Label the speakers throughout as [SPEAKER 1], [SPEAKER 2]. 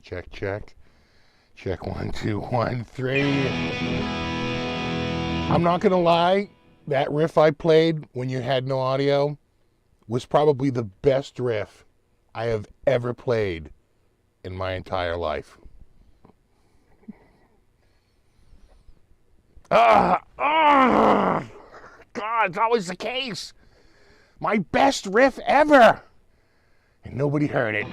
[SPEAKER 1] check, check. Check 1, 2, 1, 3. I'm not gonna lie, that riff I played when you had no audio was probably the best riff I have ever played in my entire life. God, it's always the case. My best riff ever. And nobody heard it.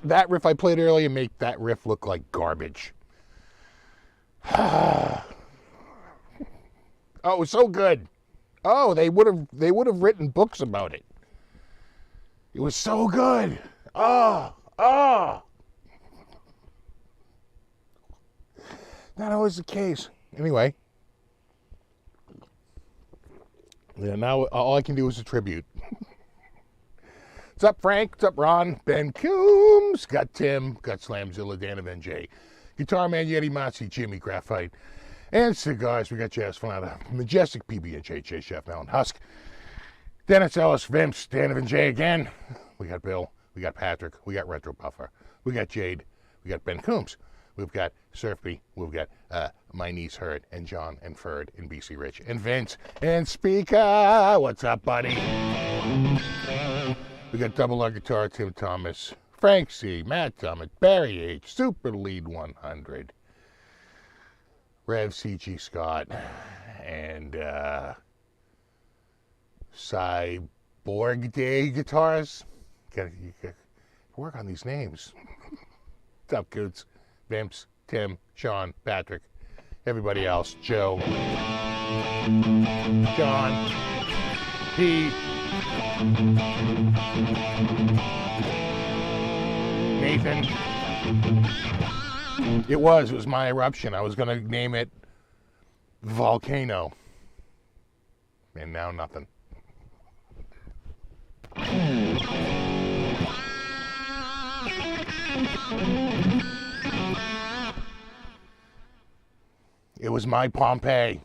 [SPEAKER 1] That riff I played earlier make that riff look like garbage. Oh, it was so good. Oh, they would have written books about it. It was so good. Not always the case. Anyway. Yeah, now all I can do is a tribute. What's up, Frank? What's up, Ron? Ben Coombs. Got Tim. Got Slamzilla, Dan of NJ. Guitar Man, Yeti Matsi, Jimmy Graphite. And cigars. We got Jazz Flanta, Majestic PB&J, J Chef Alan Husk. Dennis Ellis, Vince, Dan of NJ again. We got Bill. We got Patrick. We got Retro Puffer. We got Jade. We got Ben Coombs. We've got Surfy. We've got my niece Hurt and John and Ferd and BC Rich and Vince and Speaker. What's up, buddy? We got Double R Guitar, Tim Thomas, Frank C, Matt Thomas, Barry H, Super Lead 100, Rev CG Scott, and Cyborg Day Guitars. You gotta work on these names. What's up, Coots? Vimps, Tim, Sean, Patrick, everybody else, Joe, John, Pete, Nathan. It was my eruption. I was going to name it Volcano. And now nothing. It was my Pompeii.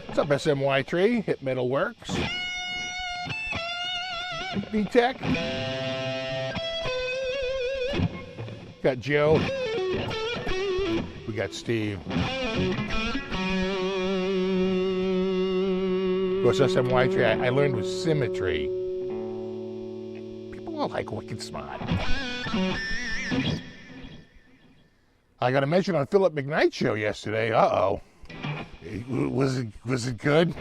[SPEAKER 1] What's up, SMY3? Hit Metal Works. B-Tech. Got Joe. We got Steve. Of course, SMY3 I learned with Symmetry. People are like wicked smart. I got a mention on Philip McKnight's show yesterday. Uh-oh. Was it good?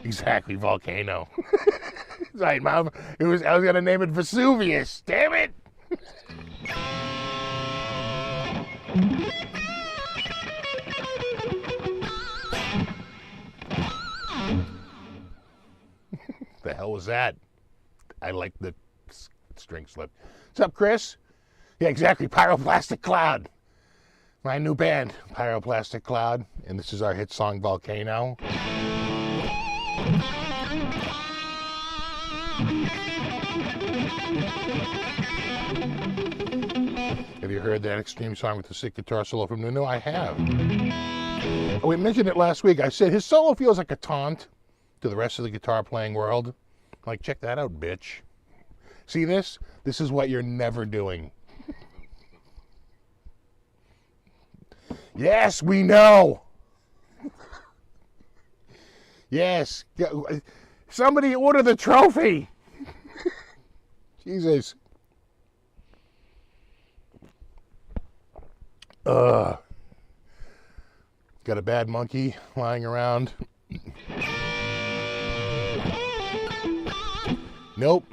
[SPEAKER 1] Exactly, Volcano. Right, Mom. I was gonna name it Vesuvius. Damn it! The hell was that? I like the string slip. What's up, Chris? Yeah, exactly. Pyroplastic Cloud. My new band, Pyroplastic Cloud. And this is our hit song, Volcano. Have you heard that extreme song with the sick guitar solo from Nuno? I have. Oh, we mentioned it last week. I said his solo feels like a taunt to the rest of the guitar playing world. Like, check that out, bitch. See this? This is what you're never doing. Yes, we know. Yes. Somebody order the trophy. Jesus. Got a bad monkey lying around. Nope.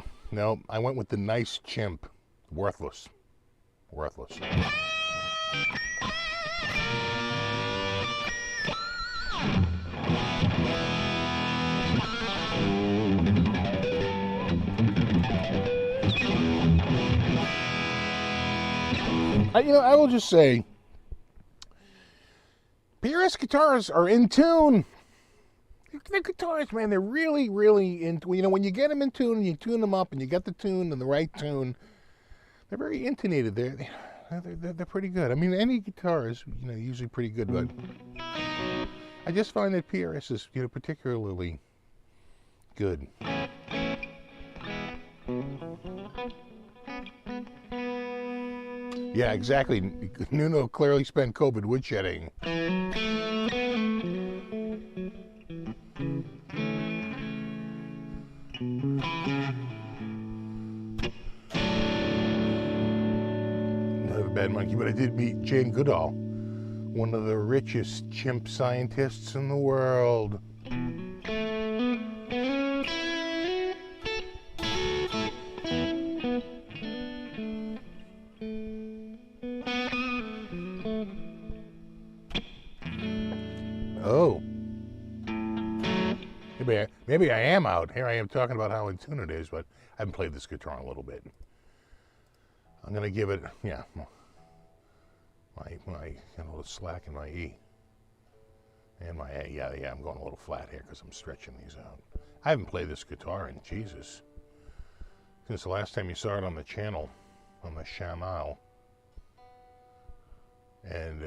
[SPEAKER 1] I went with the nice chimp. Worthless. I will just say, PRS guitars are in tune. The guitars, man, they're really, really in. When you get them in tune and you tune them up and you get the tune and the right tune, they're very intonated. They're pretty good. I mean, any guitar is usually pretty good, but I just find that PRS is particularly good. Yeah, exactly. Nuno clearly spent COVID woodshedding. Not a bad monkey, but I did meet Jane Goodall, one of the richest chimp scientists in the world. Oh. Maybe I am out. Here I am talking about how in tune it is, but I haven't played this guitar in a little bit. I'm going to give it, my a little slack in my E. And my A. Yeah, I'm going a little flat here because I'm stretching these out. I haven't played this guitar in, Jesus, since the last time you saw it on the channel, on the channel. And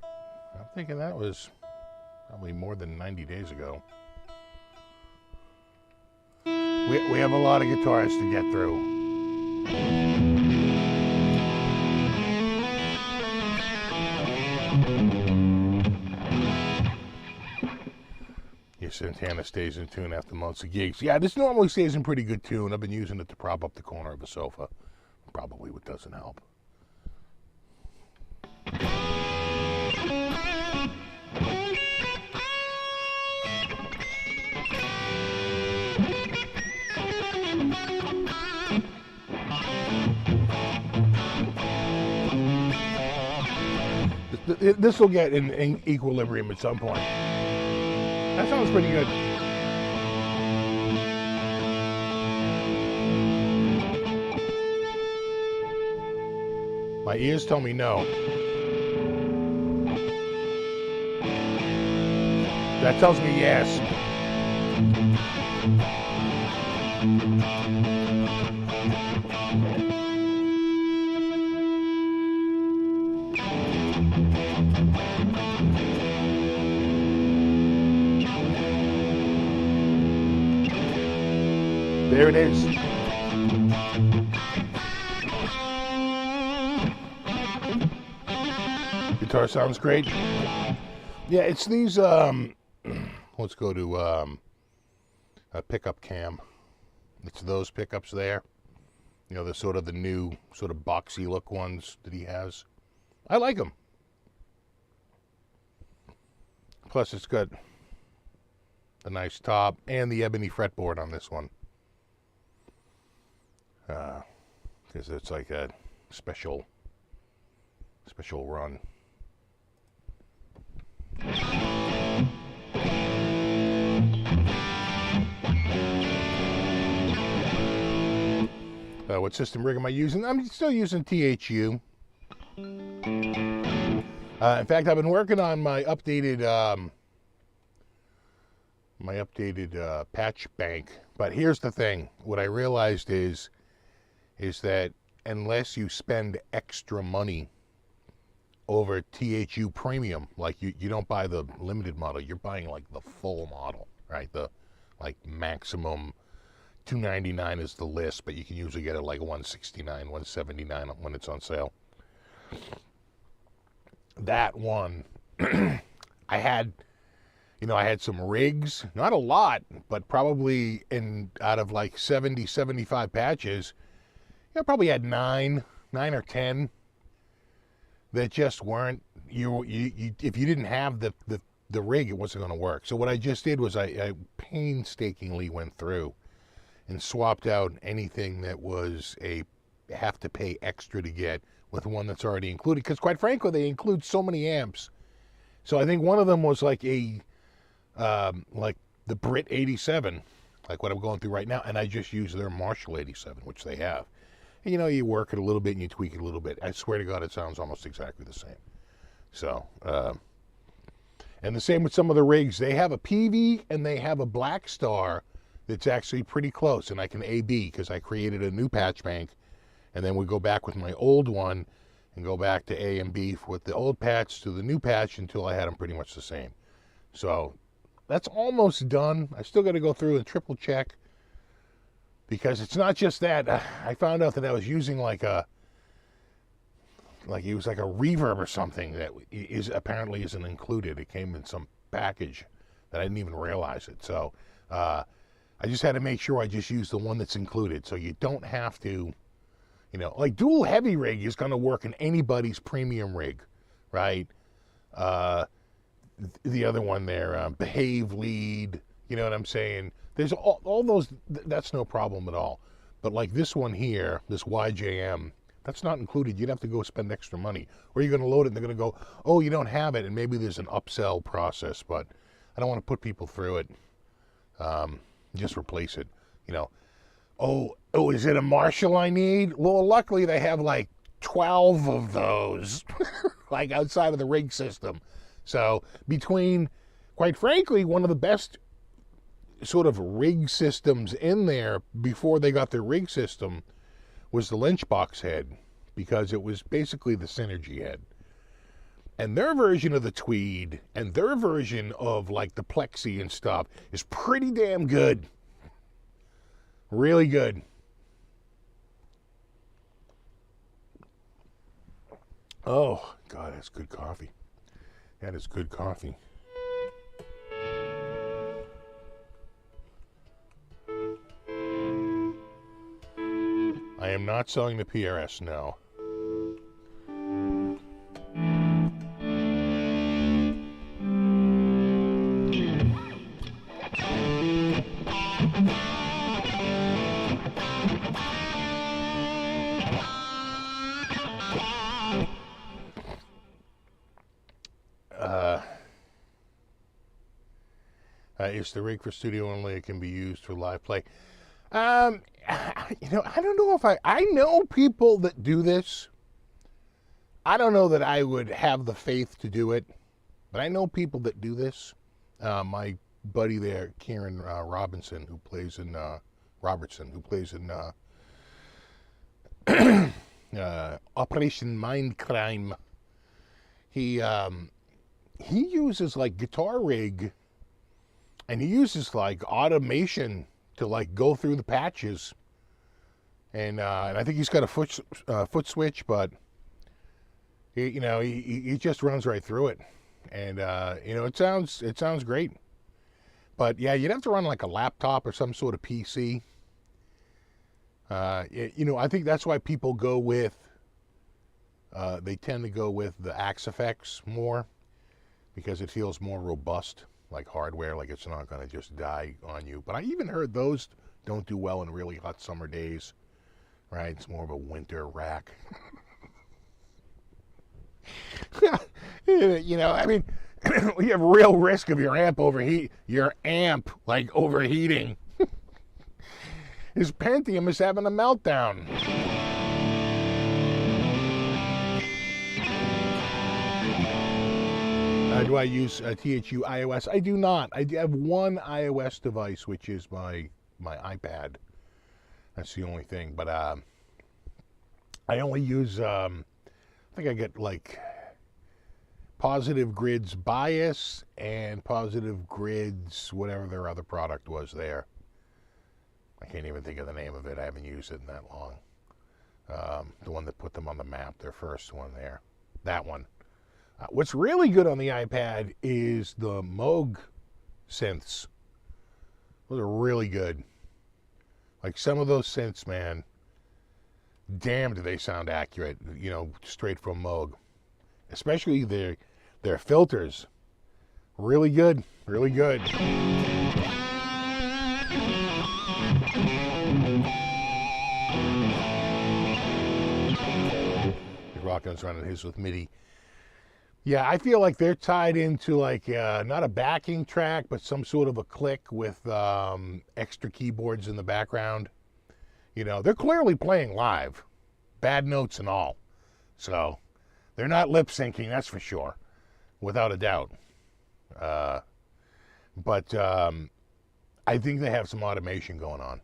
[SPEAKER 1] I'm thinking that was probably more than 90 days ago. We have a lot of guitars to get through. Your Santana stays in tune after months of gigs. Yeah, this normally stays in pretty good tune. I've been using it to prop up the corner of a sofa. Probably what doesn't help. This will get in equilibrium at some point. That sounds pretty good. My ears tell me no. That tells me yes. There it is. Guitar sounds great. Yeah, it's these, let's go to a pickup cam. It's those pickups there. They're sort of the new, sort of boxy look ones that he has. I like them. Plus, it's got a nice top and the ebony fretboard on this one. Because it's like a special run. What system rig am I using? I'm still using THU. In fact, I've been working on my updated patch bank. But here's the thing: what I realized is that unless you spend extra money over THU Premium, like you don't buy the limited model, you're buying like the full model, right? The like maximum $299 is the list, but you can usually get it like $169, $179 when it's on sale. That one, I had some rigs, not a lot, but probably out of like 70, 75 patches, I probably had nine or 10 that just weren't, if you didn't have the rig, it wasn't going to work. So what I just did was I painstakingly went through and swapped out anything that was a have to pay extra to get with one that's already included. Because quite frankly, they include so many amps. So I think one of them was like like the Brit 87, like what I'm going through right now, and I just used their Marshall 87, which they have. And, you know, you work it a little bit and you tweak it a little bit. I swear to God, it sounds almost exactly the same. So, and the same with some of the rigs. They have a PV and they have a Black Star that's actually pretty close, and I can A/B because I created a new patch bank, and then we go back with my old one and go back to A and B with the old patch to the new patch until I had them pretty much the same. So that's almost done. I still got to go through and triple check, because it's not just that. I found out that I was using like it was like a reverb or something that apparently isn't included. It came in some package that I didn't even realize it. So I just had to make sure I just use the one that's included, so you don't have to, you know, like dual heavy rig is going to work in anybody's premium rig, right? The other one there, behave lead, you know what I'm saying? There's all those, that's no problem at all. But like this one here, this YJM, that's not included. You'd have to go spend extra money. Or you're going to load it and they're going to go, oh, you don't have it, and maybe there's an upsell process, but I don't want to put people through it. Just replace it, you know. Oh, is it a Marshall I need? Well, luckily they have like 12 of those, like outside of the rig system. So between, quite frankly, one of the best sort of rig systems in there before they got their rig system was the Lynchbox head, because it was basically the Synergy head. And their version of the Tweed and their version of like the Plexi and stuff is pretty damn good. Really good. Oh, God, that's good coffee. That is good coffee. I am not selling the PRS, no. It's the rig for studio only. It can be used for live play. You know, I don't know if I know people that do this. I don't know that I would have the faith to do it, but I know people that do this. My buddy there, Kieran Robertson, who plays in Operation Mindcrime. He uses like Guitar Rig, and he uses like automation to like go through the patches, and I think he's got a foot switch, but he just runs right through it, and you know, it sounds great. But yeah, you'd have to run like a laptop or some sort of PC. You know, I think that's why people go with they tend to go with the Axe FX more, because it feels more robust, like hardware, like it's not going to just die on you. But I even heard those don't do well in really hot summer days, right? It's more of a winter rack. You know, I mean, you have real risk of your amp overheating. His Pentium is having a meltdown. Do I use THU iOS? I do not. I do have one iOS device, which is my iPad. That's the only thing. But I only use, I think I get like Positive Grids Bias and Positive Grids, whatever their other product was there. I can't even think of the name of it. I haven't used it in that long. The one that put them on the map, their first one there. That one. What's really good on the iPad is the Moog synths. Those are really good. Like some of those synths, man, damn do they sound accurate, you know, straight from Moog. Especially their filters. Really good, really good. Rockin's running his with MIDI. Yeah, I feel like they're tied into like not a backing track, but some sort of a click with extra keyboards in the background. You know, they're clearly playing live. bad notes and all. So they're not lip syncing, that's for sure, without a doubt. But I think they have some automation going on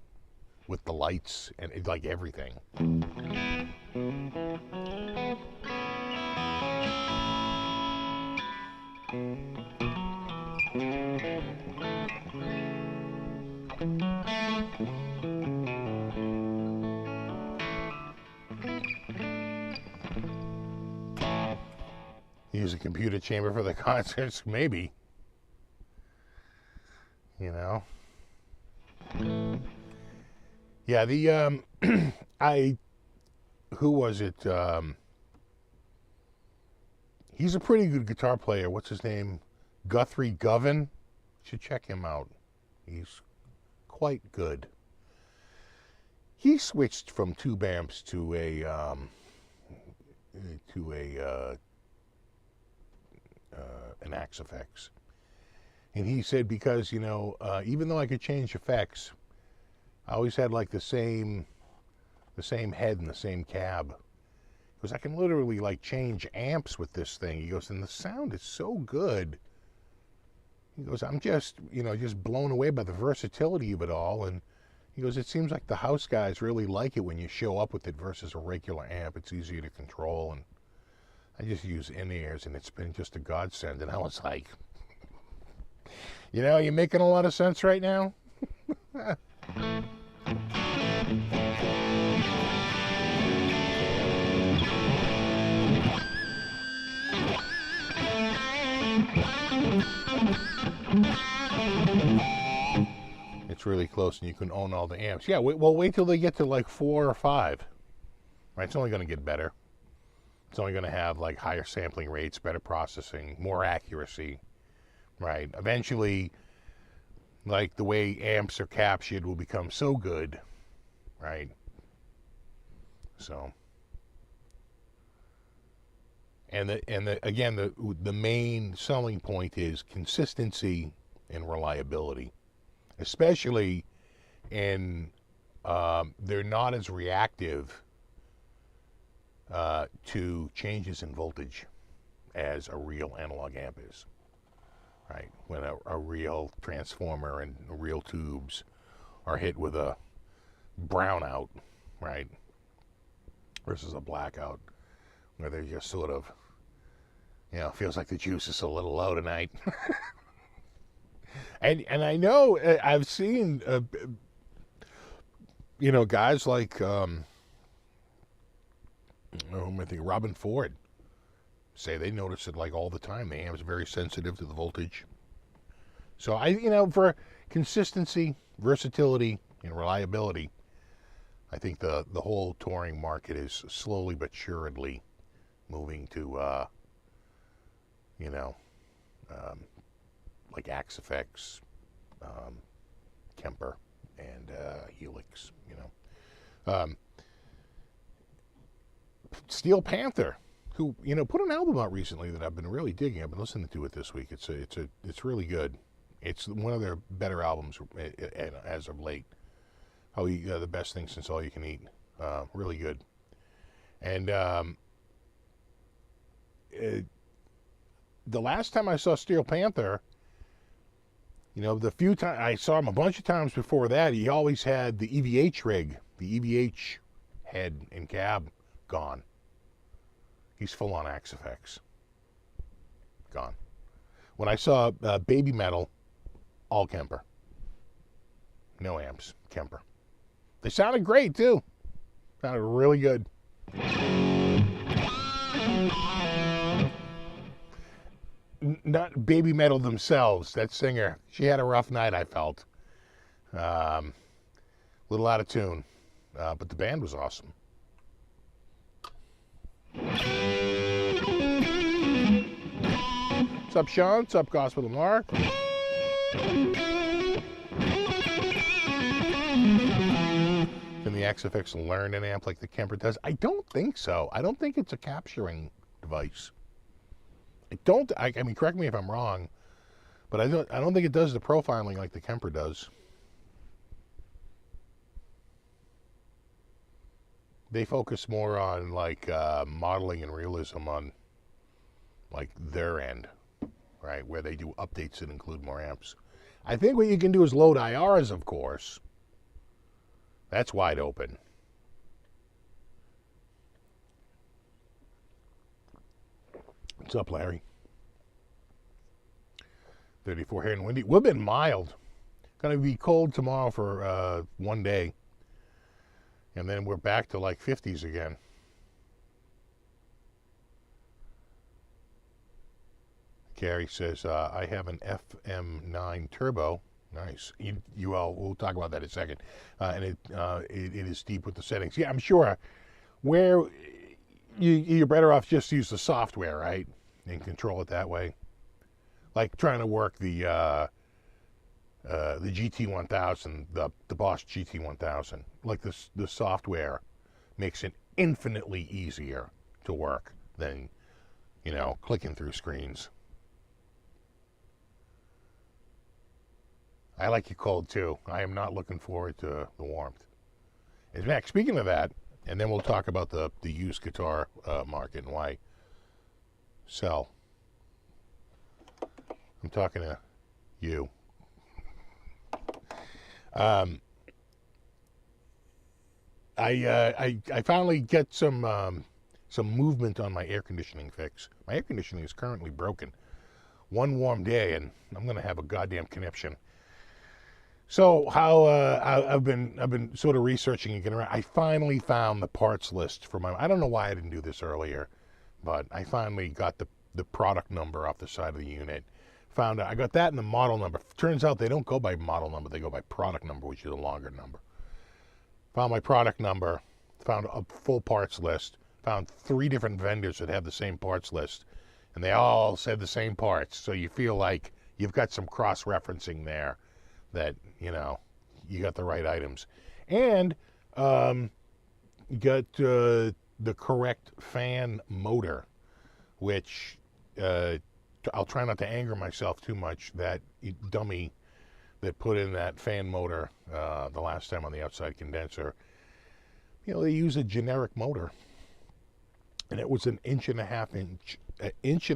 [SPEAKER 1] with the lights and like everything. Use a computer chamber for the concerts, maybe. You know. Yeah, the who was it? He's a pretty good guitar player. What's his name? Guthrie Govan. Should check him out. He's quite good. He switched from tube amps to an Axe-Fx. And he said, because, you know, even though I could change effects, I always had like the same head and the same cab. Because I can literally like change amps with this thing. He goes, and the sound is so good. He goes, I'm just, you know, just blown away by the versatility of it all. And he goes, it seems like the house guys really like it when you show up with it versus a regular amp. It's easier to control. And I just use in-ears, and it's been just a godsend. And I was like, you know, you're making a lot of sense right now. It's really close, and you can own all the amps. Yeah, well, wait till they get to like 4 or 5. Right? It's only going to get better. It's only going to have like higher sampling rates, better processing, more accuracy. Right? Eventually, like the way amps are captured will become so good. Right? So, and the main selling point is consistency and reliability, especially in they're not as reactive to changes in voltage as a real analog amp is. Right? When a real transformer and real tubes are hit with a brownout, right, versus a blackout, where they're just sort of, you know, feels like the juice is a little low tonight. and I know I've seen, you know, guys like, I think Robin Ford say they notice it like all the time. The amp's very sensitive to the voltage. So you know, for consistency, versatility, and reliability, I think the whole touring market is slowly but surely moving to, you know, like Axe-Fx, Kemper, and Helix. You know, Steel Panther, who, you know, put an album out recently that I've been really digging. I've been listening to it this week. It's really good. It's one of their better albums as of late. The best thing since All You Can Eat. Really good. And the last time I saw Steel Panther, you know, the few times I saw him a bunch of times before that, he always had the EVH rig, the EVH head and cab gone. He's full on Axe-Fx. Gone. When I saw Baby Metal, all Kemper. No amps, Kemper. They sounded great too. Sounded really good. Not Baby Metal themselves. That singer, she had a rough night, I felt. Little out of tune. But the band was awesome. What's up, Sean? What's up, Gospel of Mark? Can the Axe-Fx learn an amp like the Kemper does? I don't think so. I don't think it's a capturing device. I mean, correct me if I'm wrong, but I don't think it does the profiling like the Kemper does. they focus more on like modeling and realism on like their end, right? Where they do updates that include more amps. I think what you can do is load IRs, of course. That's wide open. What's up, Larry? 34 here and windy. We've been mild. Going to be cold tomorrow for one day. And then we're back to like 50s again. Gary says, I have an FM9 turbo. Nice. We'll talk about that in a second. And it is deep with the settings. Yeah, I'm sure. Where you're better off just use the software, right? And control it that way. Like trying to work the GT1000, the Bosch GT1000. Like the software makes it infinitely easier to work than, clicking through screens. I like you cold too. I am not looking forward to the warmth. In fact, speaking of that, and then we'll talk about the used guitar market and why sell. I'm talking to you. I finally get some movement on my air conditioning fix. My air conditioning is currently broken. One warm day, and I'm gonna have a goddamn conniption. So how I've been sort of researching and getting around. I finally found the parts list for my. I don't know why I didn't do this earlier, but I finally got the product number off the side of the unit. Found out I got that and the model number. Turns out they don't go by model number; they go by product number, which is a longer number. Found my product number. Found a full parts list. Found 3 different vendors that have the same parts list, and they all said the same parts. So you feel like you've got some cross-referencing there. That you got the right items, and you got the correct fan motor, which I'll try not to anger myself too much. That dummy that put in that fan motor the last time on the outside condenser, they use a generic motor, and it was an inch and a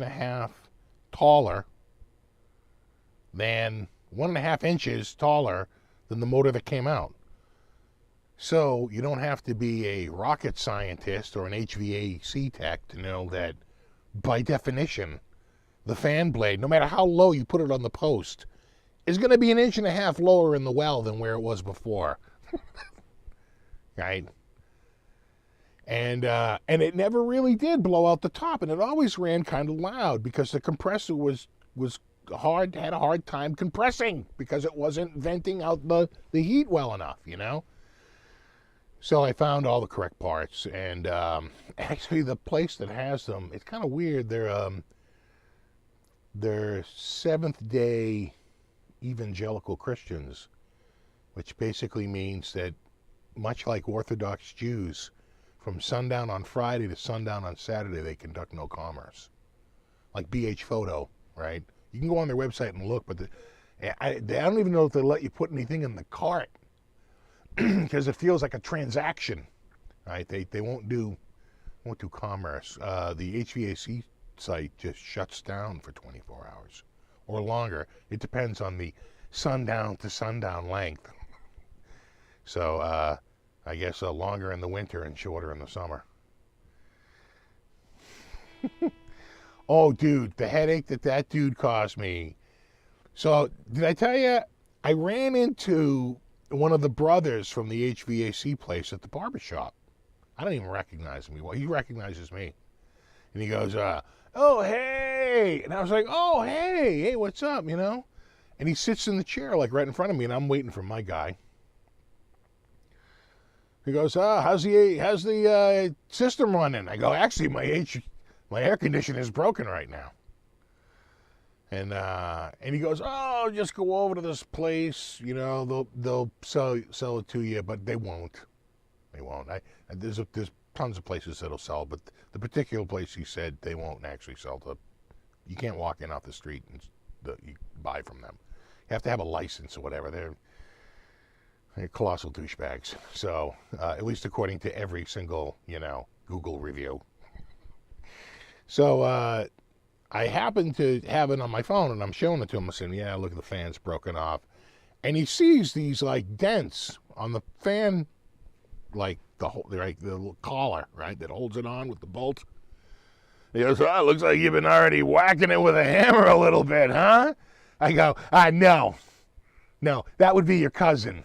[SPEAKER 1] half taller than 1.5 inches taller than the motor that came out. So you don't have to be a rocket scientist or an HVAC tech to know that by definition, the fan blade, no matter how low you put it on the post, is going to be 1.5 inches lower in the well than where it was before. Right? And it never really did blow out the top, and it always ran kind of loud because the compressor was had a hard time compressing because it wasn't venting out the heat well enough, So I found all the correct parts, and actually the place that has them, it's kind of weird. They're Seventh-day evangelical Christians, which basically means that much like Orthodox Jews, from sundown on Friday to sundown on Saturday, they conduct no commerce. Like BH Photo, right? You can go on their website and look, but I don't even know if they let you put anything in the cart because it feels like a transaction, right? They won't do commerce. The HVAC site just shuts down for 24 hours or longer. It depends on the sundown to sundown length. So I guess longer in the winter and shorter in the summer. Oh, dude, the headache that dude caused me. So, did I tell you, I ran into one of the brothers from the HVAC place at the barbershop. I don't even recognize him. Well, he recognizes me. And he goes, oh, hey. And I was like, oh, hey, what's up, And he sits in the chair, like, right in front of me, and I'm waiting for my guy. He goes, how's the system running? I go, actually, my air conditioner is broken right now. And he goes, oh, just go over to this place, they'll sell it to you, but they won't. They won't. There's tons of places that'll sell, but the particular place he said they won't actually sell you can't walk in off the street and you buy from them. You have to have a license or whatever. They're colossal douchebags. So, at least according to every single, Google review. So, I happen to have it on my phone, and I'm showing it to him. I'm saying, yeah, look at the fan's broken off. And he sees these, like, dents on the fan, like, the little collar, right, that holds it on with the bolt. He goes, oh, it looks like you've been already whacking it with a hammer a little bit, huh? I go, no, that would be your cousin.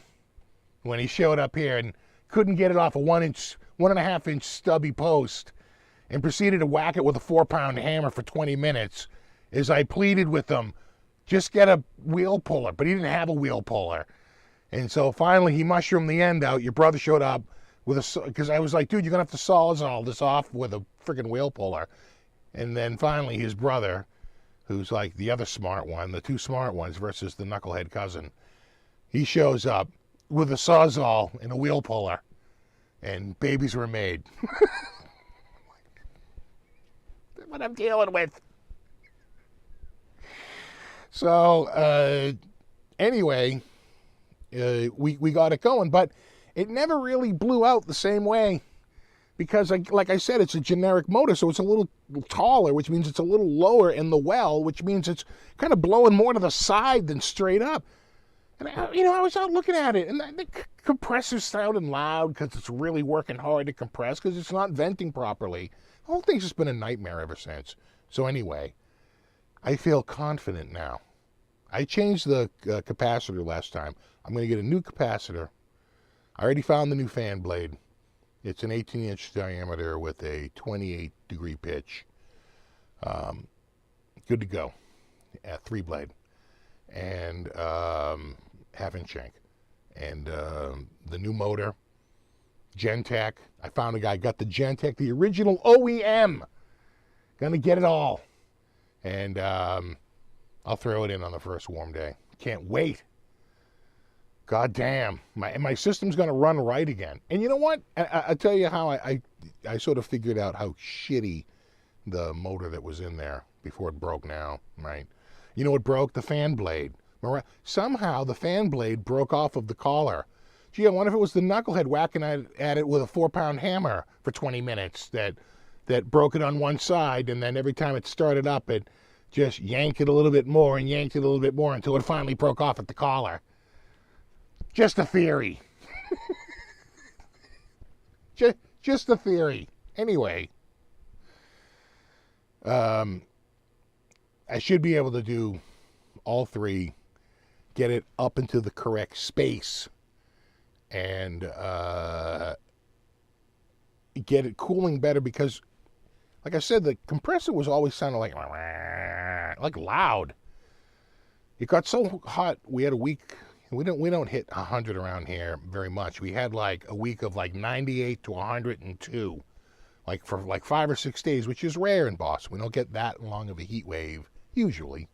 [SPEAKER 1] When he showed up here and couldn't get it off a 1.5 inch stubby post and proceeded to whack it with a 4-pound hammer for 20 minutes as I pleaded with him, just get a wheel puller. But he didn't have a wheel puller. And so finally he mushroomed the end out. Your brother showed up with because I was like, dude, you're going to have to sawzall this off with a freaking wheel puller. And then finally his brother, who's like the other smart one, the two smart ones versus the knucklehead cousin, he shows up with a sawzall and a wheel puller, and babies were made. That's what I'm dealing with. So, anyway, we got it going, but it never really blew out the same way because, like I said, it's a generic motor, so it's a little taller, which means it's a little lower in the well, which means it's kind of blowing more to the side than straight up. And, I was out looking at it, and the compressor's sounding loud because it's really working hard to compress because it's not venting properly. The whole thing's just been a nightmare ever since. So anyway, I feel confident now. I changed the capacitor last time. I'm going to get a new capacitor. I already found the new fan blade. It's an 18-inch diameter with a 28-degree pitch. Good to go. 3-blade. And half-inch shank. And the new motor, Gentech. I found a guy, got the Gentech, the original OEM. Gonna get it all. And I'll throw it in on the first warm day. Can't wait. God damn. My system's gonna run right again. And you know what? I'll tell you how I sort of figured out how shitty the motor that was in there before it broke now, right? You know what broke? The fan blade. Somehow the fan blade broke off of the collar. Gee, I wonder if it was the knucklehead whacking at it with a 4-pound hammer for 20 minutes that broke it on one side, and then every time it started up, it just yanked it a little bit more and yanked it a little bit more until it finally broke off at the collar. Just a theory. just a theory. Anyway, I should be able to do all three, get it up into the correct space, and get it cooling better because, like I said, the compressor was always sounding like loud. It got so hot, we had a week, we don't hit 100 around here very much. We had like a week of like 98 to 102, like for like 5 or 6 days, which is rare in Boston. We don't get that long of a heat wave usually.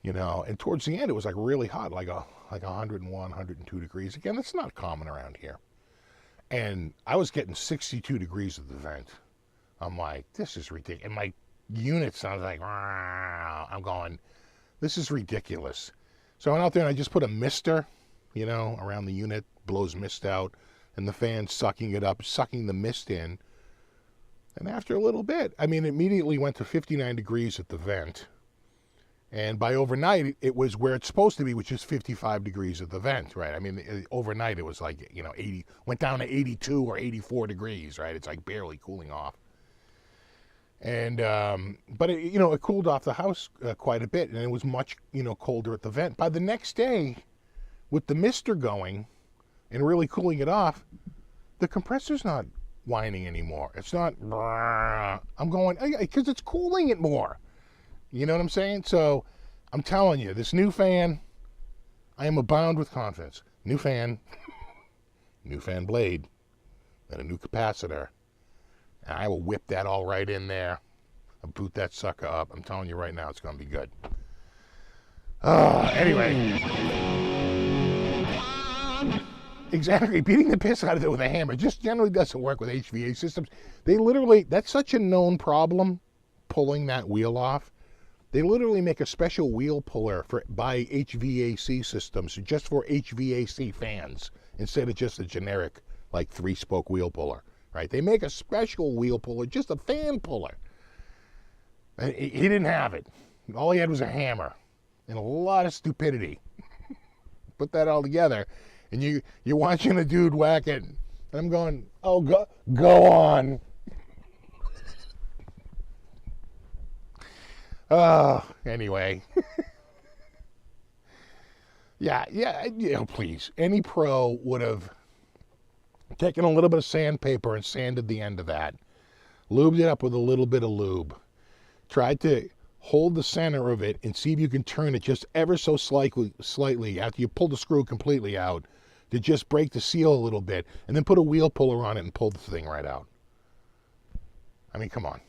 [SPEAKER 1] And towards the end, it was like really hot, like 101, 102 degrees. Again, that's not common around here. And I was getting 62 degrees at the vent. I'm like, this is ridiculous. And my unit sounds like, I'm going, this is ridiculous. So I went out there and I just put a mister, around the unit, blows mist out, and the fan's sucking it up, sucking the mist in. And after a little bit, it immediately went to 59 degrees at the vent. And by overnight, it was where it's supposed to be, which is 55 degrees at the vent, right? Overnight, it was like, 80, went down to 82 or 84 degrees, right? It's like barely cooling off. And, but it cooled off the house quite a bit, and it was much, colder at the vent. By the next day, with the mister going and really cooling it off, the compressor's not whining anymore. It's not, I'm going, because it's cooling it more. You know what I'm saying? So I'm telling you, this new fan, I am abound with confidence. New fan, new fan blade, and a new capacitor. And I will whip that all right in there and boot that sucker up. I'm telling you right now, it's going to be good. Anyway. Exactly. Beating the piss out of it with a hammer just generally doesn't work with HVA systems. They literally, that's such a known problem, pulling that wheel off. They literally make a special wheel puller by HVAC systems just for HVAC fans instead of just a generic like 3-spoke wheel puller, right? They make a special wheel puller, just a fan puller. And he didn't have it. All he had was a hammer and a lot of stupidity. Put that all together, and you're watching a dude whack it, and I'm going, oh, go on. Anyway. yeah, please. Any pro would have taken a little bit of sandpaper and sanded the end of that. Lubed it up with a little bit of lube. Tried to hold the center of it and see if you can turn it just ever so slightly after you pull the screw completely out to just break the seal a little bit, and then put a wheel puller on it and pull the thing right out. I mean, come on.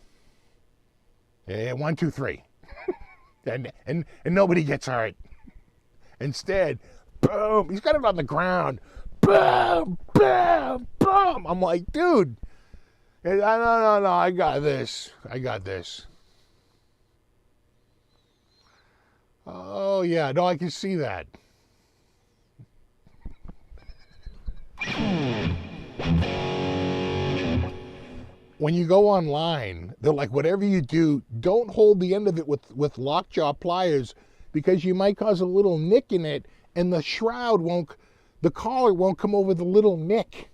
[SPEAKER 1] Yeah, 1, 2, 3. and nobody gets hurt. Instead, boom, he's got it on the ground. Boom, boom, boom. I'm like, dude, no, I got this. Oh, yeah, no, I can see that. When you go online, they're like, whatever you do, don't hold the end of it with lockjaw pliers, because you might cause a little nick in it, and the collar won't come over the little nick.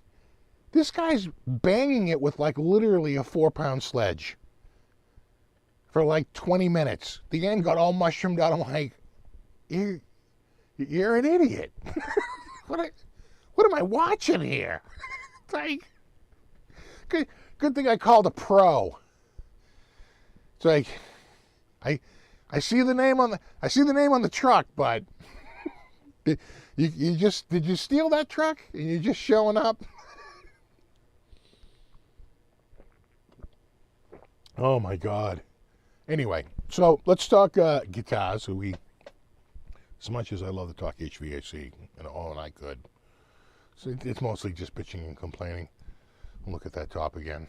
[SPEAKER 1] This guy's banging it with like literally a 4-pound sledge for like 20 minutes. The end got all mushroomed out. I'm like, you're an idiot. What am I watching here? It's like, good thing I called a pro. It's like, I see the name on the truck, but did you steal that truck and you're just showing up? Oh my God. Anyway, so let's talk guitars. As much as I love to talk HVAC, and I could. So it's mostly just bitching and complaining. Look at that top again.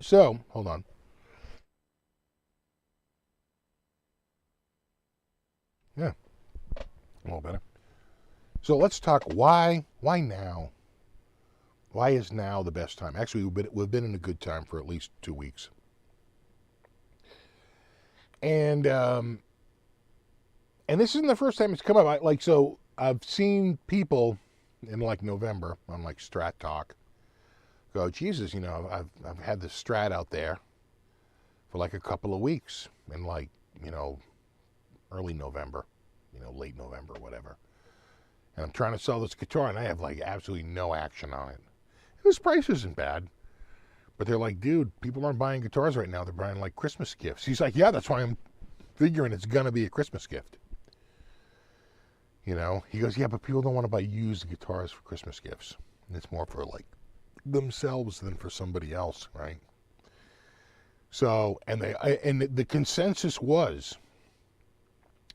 [SPEAKER 1] So, hold on. Yeah, a little better. So let's talk why now? Why is now the best time? Actually, we've been in a good time for at least 2 weeks. And this isn't the first time it's come up. I've seen people in like November on like Strat Talk go, Jesus, I've had this Strat out there for like a couple of weeks in like, early November, late November, whatever. And I'm trying to sell this guitar and I have like absolutely no action on it. This price isn't bad. But they're like, dude, people aren't buying guitars right now. They're buying like Christmas gifts. He's like, yeah, that's why I'm figuring it's going to be a Christmas gift. He goes, yeah, but people don't want to buy used guitars for Christmas gifts. And it's more for like themselves than for somebody else, right? So, and the consensus was,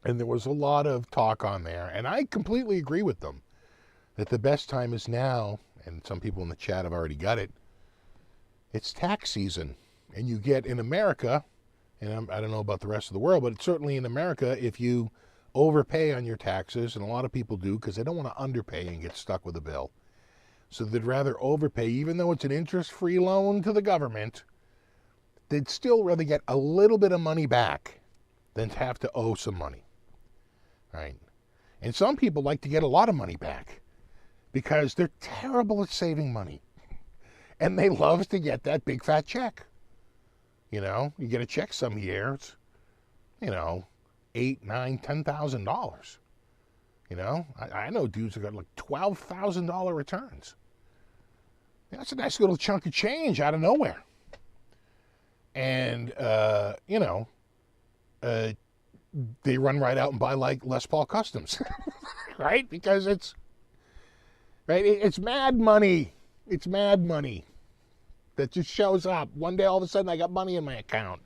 [SPEAKER 1] and there was a lot of talk on there, and I completely agree with them, that the best time is now, and some people in the chat have already got it. It's tax season, and you get in America, and I don't know about the rest of the world, but certainly in America, if you overpay on your taxes, and a lot of people do because they don't want to underpay and get stuck with a bill. So they'd rather overpay, even though it's an interest-free loan to the government, they'd still rather get a little bit of money back than to have to owe some money, right? And some people like to get a lot of money back because they're terrible at saving money. And they love to get that big fat check. You get a check some years, $8,000, $9,000, $10,000. I know dudes who got like $12,000 returns. That's a nice little chunk of change out of nowhere. And, they run right out and buy like Les Paul Customs, right? Because it's mad money. It's mad money that just shows up. One day, all of a sudden, I got money in my account.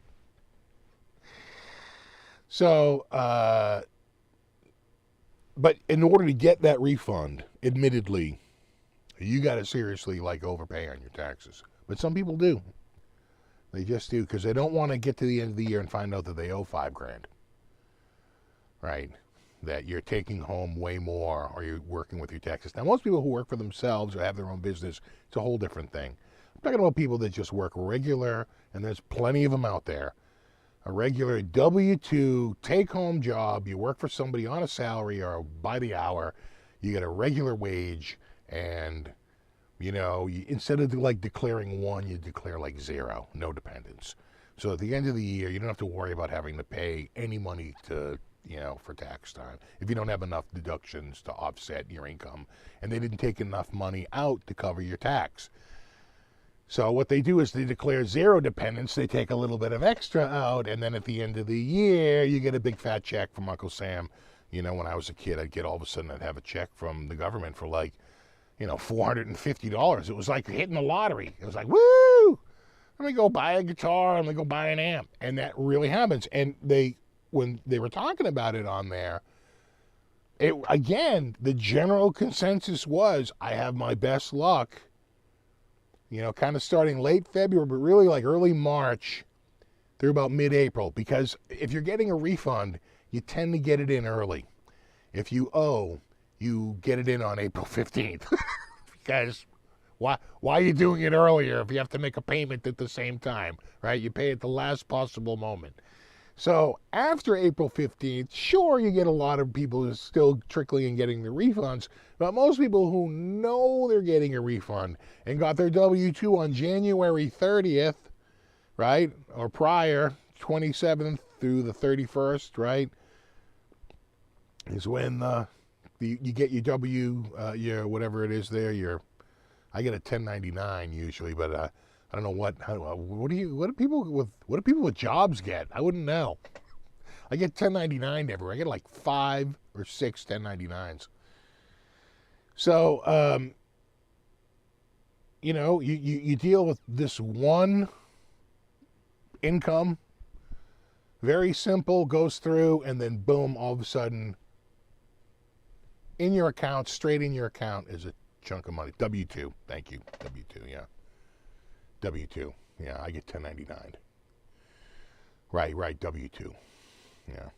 [SPEAKER 1] So, but in order to get that refund, admittedly, you got to seriously like overpay on your taxes. But some people do. They just do, because they don't want to get to the end of the year and find out that they owe $5,000, right? That you're taking home way more, or you're working with your taxes. Now, most people who work for themselves or have their own business, it's a whole different thing. I'm talking about people that just work regular, and there's plenty of them out there. A regular W-2 take-home job. You work for somebody on a salary or by the hour. You get a regular wage, and instead of like declaring 1, you declare like 0, no dependents. So at the end of the year, you don't have to worry about having to pay any money to, for tax time if you don't have enough deductions to offset your income, and they didn't take enough money out to cover your tax. So what they do is they declare 0 dependents. They take a little bit of extra out, and then at the end of the year, you get a big fat check from Uncle Sam. When I was a kid, I'd have a check from the government for like, $450. It was like hitting the lottery. It was like, woo! Let me go buy a guitar. Let me go buy an amp. And that really happens. And when they were talking about it on there, the general consensus was, I have my best luck, kind of starting late February, but really like early March through about mid-April. Because if you're getting a refund, you tend to get it in early. If you owe, you get it in on April 15th. Because why are you doing it earlier if you have to make a payment at the same time, right? You pay at the last possible moment. So after April 15th, sure, you get a lot of people who are still trickling and getting the refunds, but most people who know they're getting a refund and got their W-2 on January 30th, right, or prior, 27th through the 31st, right, is when you get your your whatever it is there. I get a 1099 usually, but I don't know what do people with jobs get? I wouldn't know. I get 1099 everywhere. I get like 5 or 6 1099s. So you deal with this one income, very simple, goes through, and then boom, all of a sudden, in your account, straight in your account, is a chunk of money. W-2, thank you. W-2, yeah. W-2, yeah, I get 1099. Right, W-2, yeah.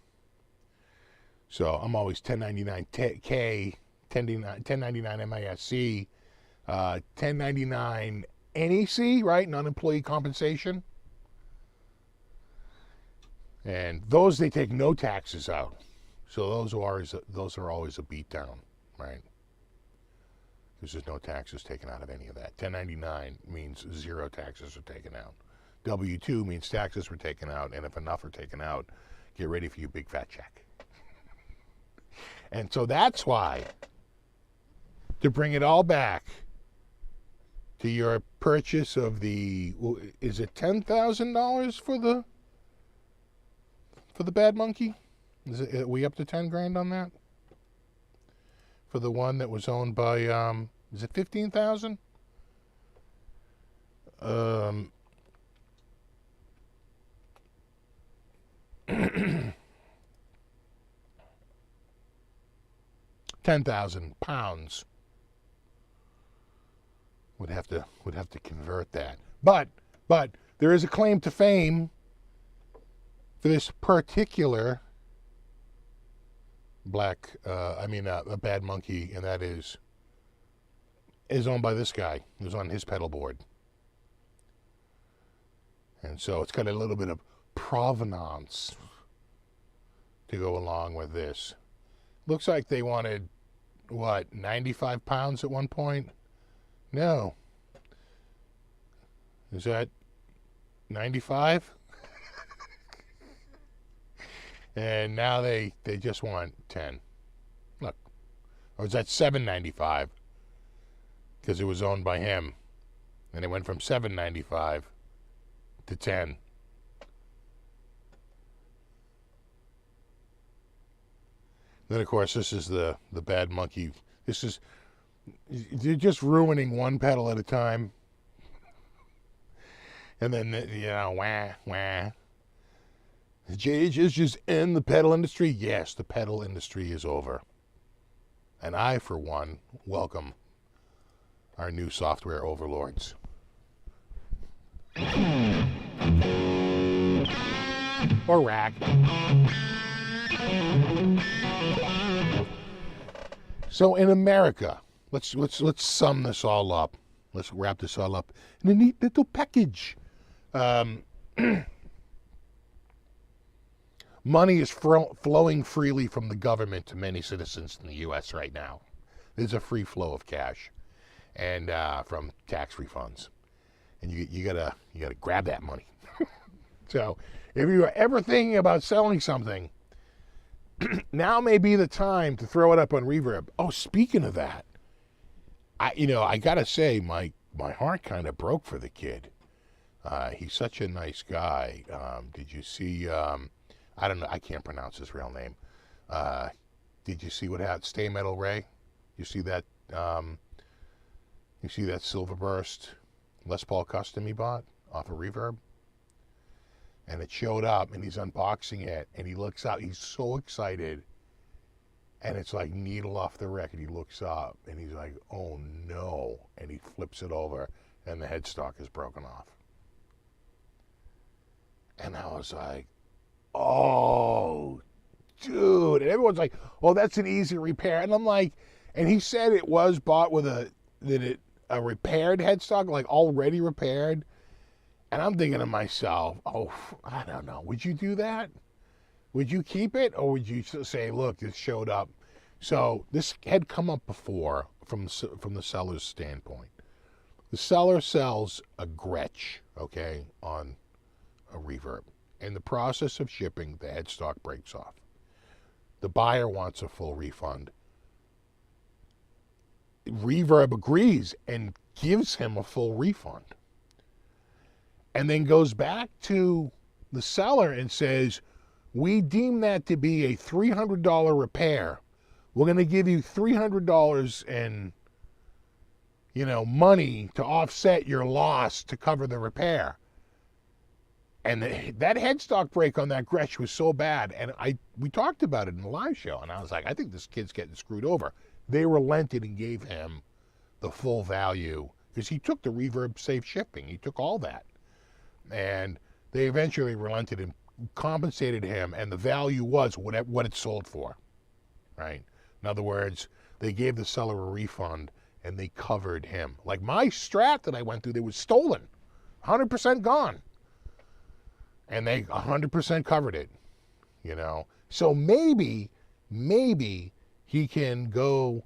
[SPEAKER 1] So I'm always 1099K, 1099 MISC, 1099 NEC, right, non-employee compensation. And those, they take no taxes out. So those are always a beatdown, right? Because there's no taxes taken out of any of that. 1099 means 0 taxes are taken out. W-2 means taxes were taken out, and if enough are taken out, get ready for your big fat check. And so that's why, to bring it all back to your purchase of is it $10,000 for the Bad Monkey? Are we up to 10 grand on that? For the one that was owned by, is it 15,000? £10,000 would have to convert that. But there is a claim to fame for this particular a Bad Monkey, and that is owned by this guy. It was on his pedal board. And so it's got a little bit of provenance to go along with this. Looks like they wanted, 95 pounds at one point? No. Is that 95? And now they just want 10. Look. Or is that $7.95? Because it was owned by him. And it went from $7.95 to 10. Then, of course, this is the Bad Monkey. You're just ruining one pedal at a time. And then, wah. Just end the pedal industry? Yes, the pedal industry is over. And I, for one, welcome our new software overlords. Or rack. So in America, let's sum this all up. Let's wrap this all up in a neat little package. Money is flowing freely from the government to many citizens in the U.S. right now. There's a free flow of cash, and from tax refunds, and you gotta grab that money. So, if you are ever thinking about selling something, now may be the time to throw it up on Reverb. Oh, speaking of that, I gotta say, my heart kind of broke for the kid. He's such a nice guy. Did you see? I don't know. I can't pronounce his real name. Did you see what happened? Stay Metal Ray. You see that? You see that Silverburst Les Paul custom he bought off of Reverb? And it showed up, and he's unboxing it, and he looks up. He's so excited, and it's like needle off the record. He looks up, and he's like, "Oh no!" And he flips it over, and the headstock is broken off. And I was like, "Oh, dude!" And everyone's like, "Oh, that's an easy repair." And I'm like, and he said it was bought with a repaired headstock, like already repaired. And I'm thinking to myself, oh, I don't know. Would you do that? Would you keep it? Or would you say, look, this showed up? So this had come up before from the seller's standpoint. The seller sells a Gretsch, okay, on a Reverb. In the process of shipping, the headstock breaks off. The buyer wants a full refund. Reverb agrees and gives him a full refund. And then goes back to the seller and says, we deem that to be a $300 repair. We're going to give you $300 in, money to offset your loss to cover the repair. And that headstock break on that Gretsch was so bad. And we talked about it in the live show. And I was like, I think this kid's getting screwed over. They relented and gave him the full value because he took the Reverb safe shipping. He took all that. And they eventually relented and compensated him, and the value was what it sold for, right? In other words, they gave the seller a refund, and they covered him. Like my Strat that I went through, they was stolen, 100% gone, and they 100% covered it, So maybe he can go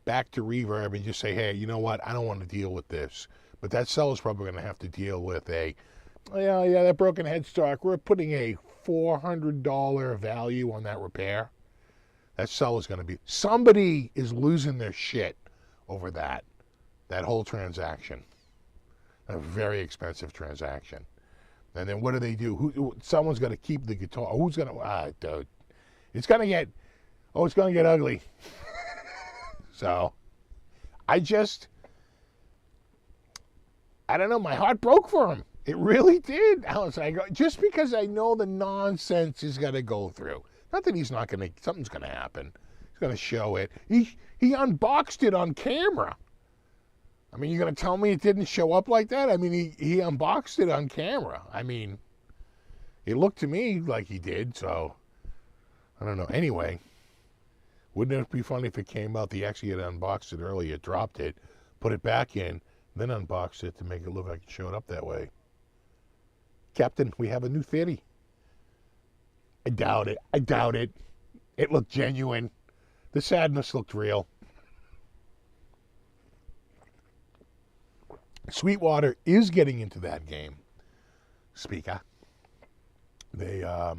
[SPEAKER 1] back to Reverb and just say, hey, you know what? I don't want to deal with this. But that seller's probably going to have to deal with that broken headstock. We're putting a $400 value on that repair. That seller's going to be... Somebody is losing their shit over that whole transaction. A very expensive transaction. And then what do? Someone's going to keep the guitar. Who's going to... dude. It's going to get ugly. So, I don't know, my heart broke for him. It really did. I was like, just because I know the nonsense he's got to go through. Not that something's going to happen. He's going to show it. He unboxed it on camera. I mean, you're going to tell me it didn't show up like that? I mean, he unboxed it on camera. I mean, it looked to me like he did, so I don't know. Anyway, wouldn't it be funny if it came out, he actually had unboxed it earlier, dropped it, put it back in, then unboxed it to make it look like it showed up that way. Captain, we have a new theory. I doubt it. It looked genuine. The sadness looked real. Sweetwater is getting into that game. Speaker. They're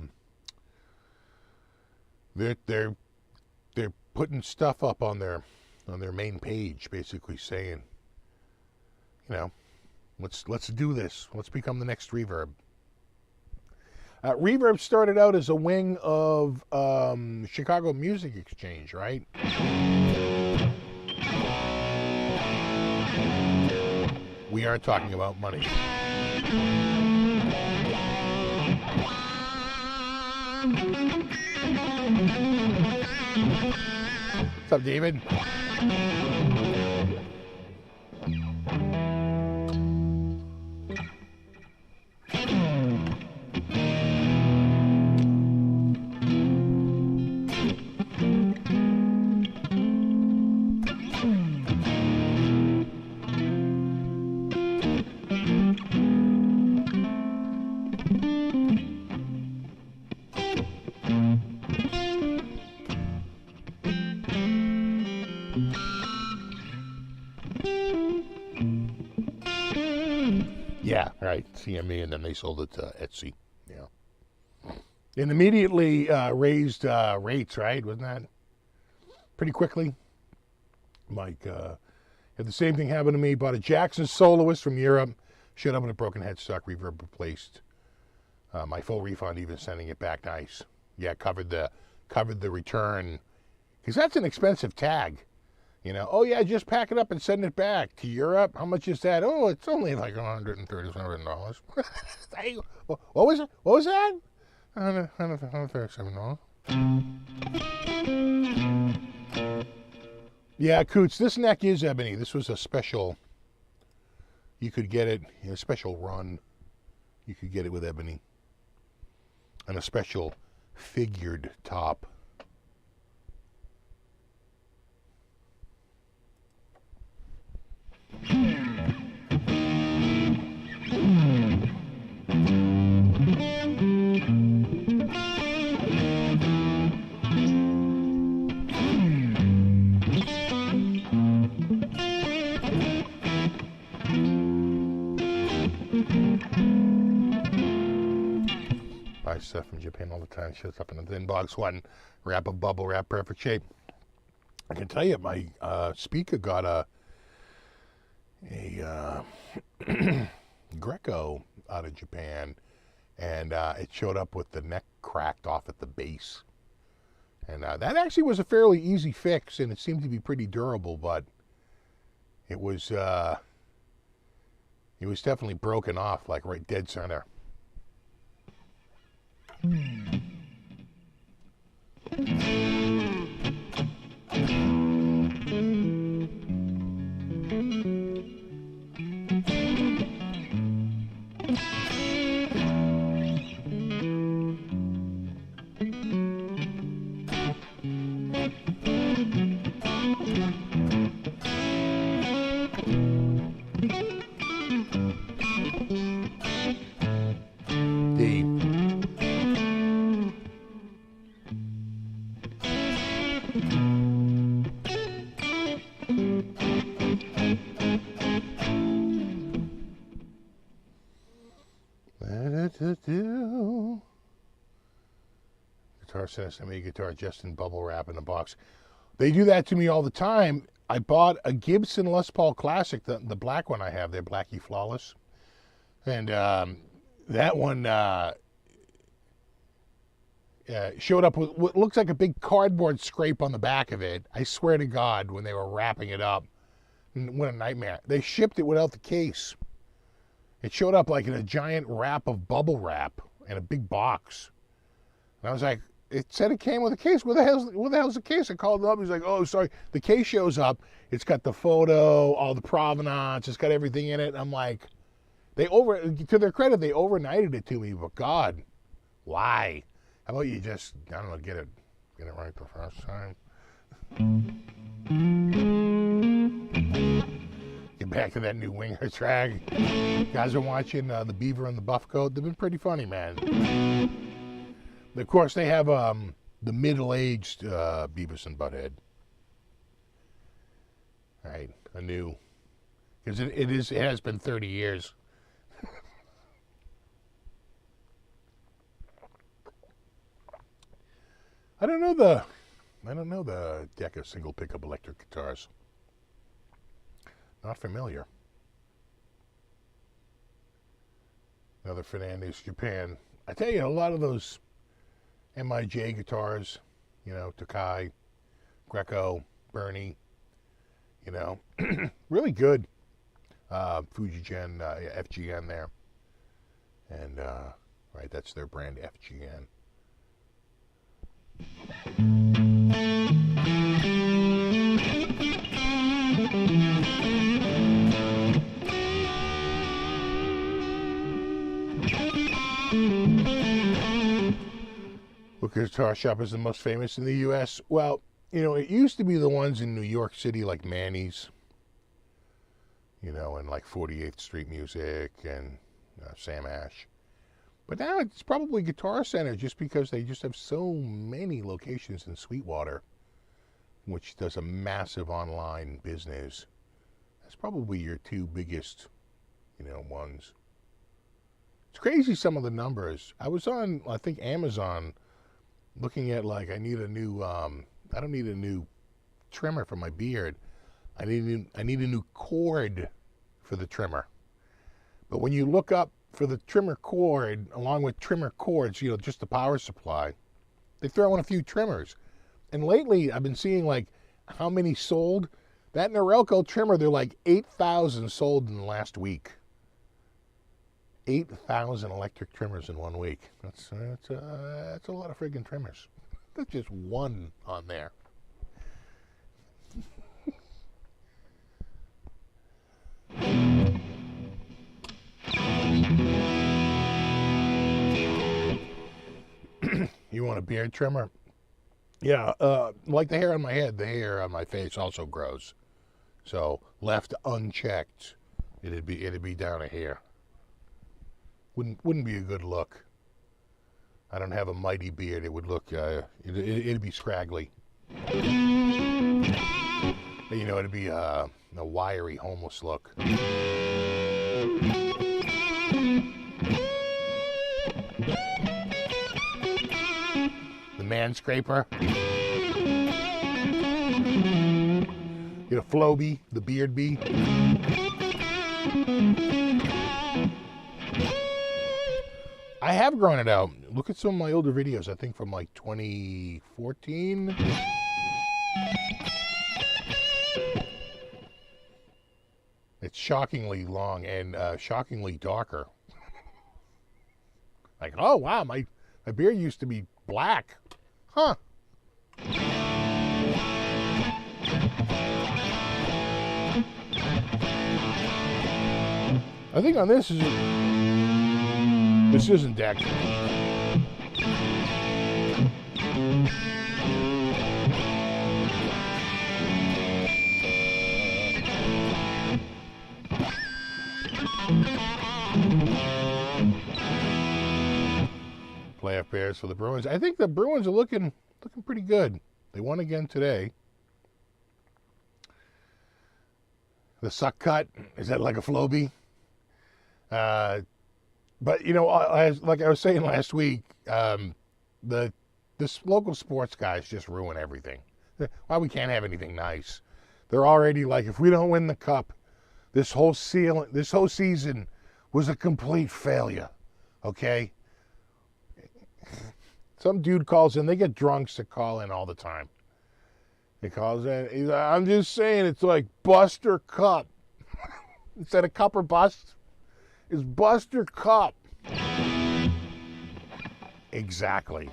[SPEAKER 1] putting stuff up on their main page, basically saying, let's do this. Let's become the next Reverb. Reverb started out as a wing of Chicago Music Exchange, right? We aren't talking about money. What's up, David? Yeah, right. CME, and then they sold it to Etsy. Yeah. And immediately raised rates, right? Wasn't that pretty quickly? Like, had the same thing happen to me. Bought a Jackson Soloist from Europe. Showed up with a broken headstock, reverb replaced. My full refund, even sending it back, nice. Yeah, covered the return, because that's an expensive tag. You know, oh yeah, just pack it up and send it back to Europe. How much is that? Oh, it's only like $137. What was it? What was that? $137. Yeah, Coots, this neck is ebony. This was a special. You could get it in a special run. You could get it with ebony. And a special figured top. Buy stuff from Japan all the time. Shows up in a thin box. One wrap of bubble wrap, perfect shape. I can tell you, my speaker got a Greco out of Japan, and it showed up with the neck cracked off at the base. And that actually was a fairly easy fix, and it seemed to be pretty durable, but it was definitely broken off, like right dead center. Guitar Center sent me a guitar just in bubble wrap in a box. They do that to me all the time. I bought a Gibson Les Paul Classic, the black one I have there, Blackie Flawless. And that one showed up with what looks like a big cardboard scrape on the back of it. I swear to God, when they were wrapping it up, what a nightmare. They shipped it without the case. It showed up like in a giant wrap of bubble wrap in a big box. And I was like, it said it came with a case. Where the hell's the case? I called him up. He's like, oh, sorry. The case shows up. It's got the photo, all the provenance. It's got everything in it. And I'm like, to their credit, they overnighted it to me. But God, why? How about you just, I don't know, get it right the first time? Get back to that new Winger track. Guys are watching The Beaver and the Buff Coat. They've been pretty funny, man. Of course, they have the middle-aged Beavis and Butthead. Right, a new, because it has been 30 years. I don't know the deck of single pickup electric guitars. Not familiar. Another Fernandez Japan. I tell you, a lot of those MIJ guitars, you know, Tokai, Greco, Bernie, you know, really good. Fujigen, FGN there. And, right, that's their brand, FGN. What guitar shop is the most famous in the U.S.? Well, you know, it used to be the ones in New York City like Manny's, you know, and like 48th Street Music and Sam Ash. But now it's probably Guitar Center, just because they just have so many locations in Sweetwater, which does a massive online business. That's probably your two biggest, you know, ones. It's crazy some of the numbers. I was on, I think, Amazon looking at, like, I need a new, I don't need a new trimmer for my beard. I need a new cord for the trimmer. But when you look up for the trimmer cord, along with trimmer cords, you know, just the power supply, they throw in a few trimmers. And lately, I've been seeing, like, how many sold. That Norelco trimmer, they're like 8,000 sold in the last week. 8,000 electric trimmers in 1 week. That's a lot of friggin' trimmers. That's just one on there. You want a beard trimmer? Yeah, like the hair on my head, the hair on my face also grows. So left unchecked, it'd be down a hair. Wouldn't be a good look. I don't have a mighty beard. It would look, it'd be scraggly. You know, it'd be a wiry, homeless look. The man scraper. Get a Flowbee, the beard bee. I have grown it out. Look at some of my older videos, I think from like 2014. It's shockingly long and shockingly darker. Like, oh wow, my beard used to be black. Huh. I think on this isn't decked. Playoff pairs for the Bruins. I think the Bruins are looking pretty good. They won again today. The suck cut, is that like a Flowbee? But, you know, like I was saying last week, this local sports guys just ruin everything. Why we can't have anything nice? They're already like, if we don't win the cup, this whole season was a complete failure. Okay? Some dude calls in. They get drunks that call in all the time. He calls in. He's like, I'm just saying, it's like Buster Cup. Instead of cup or bust, it's Buster Cup. Exactly.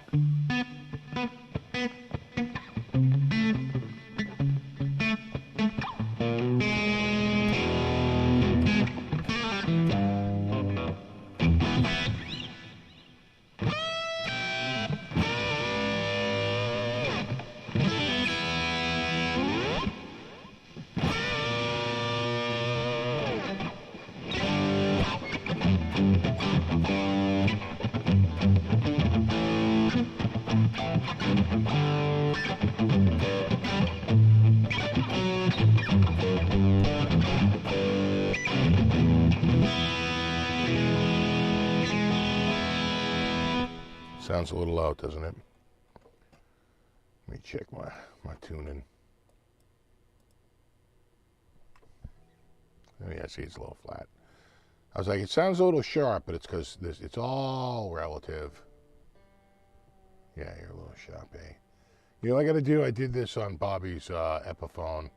[SPEAKER 1] Sounds a little loud, doesn't it? Let me check my tuning. Oh yeah, see, it's a little flat. I was like, it sounds a little sharp, but it's because it's all relative. Yeah, you're a little sharp, eh? You know what I got to do? I did this on Bobby's Epiphone.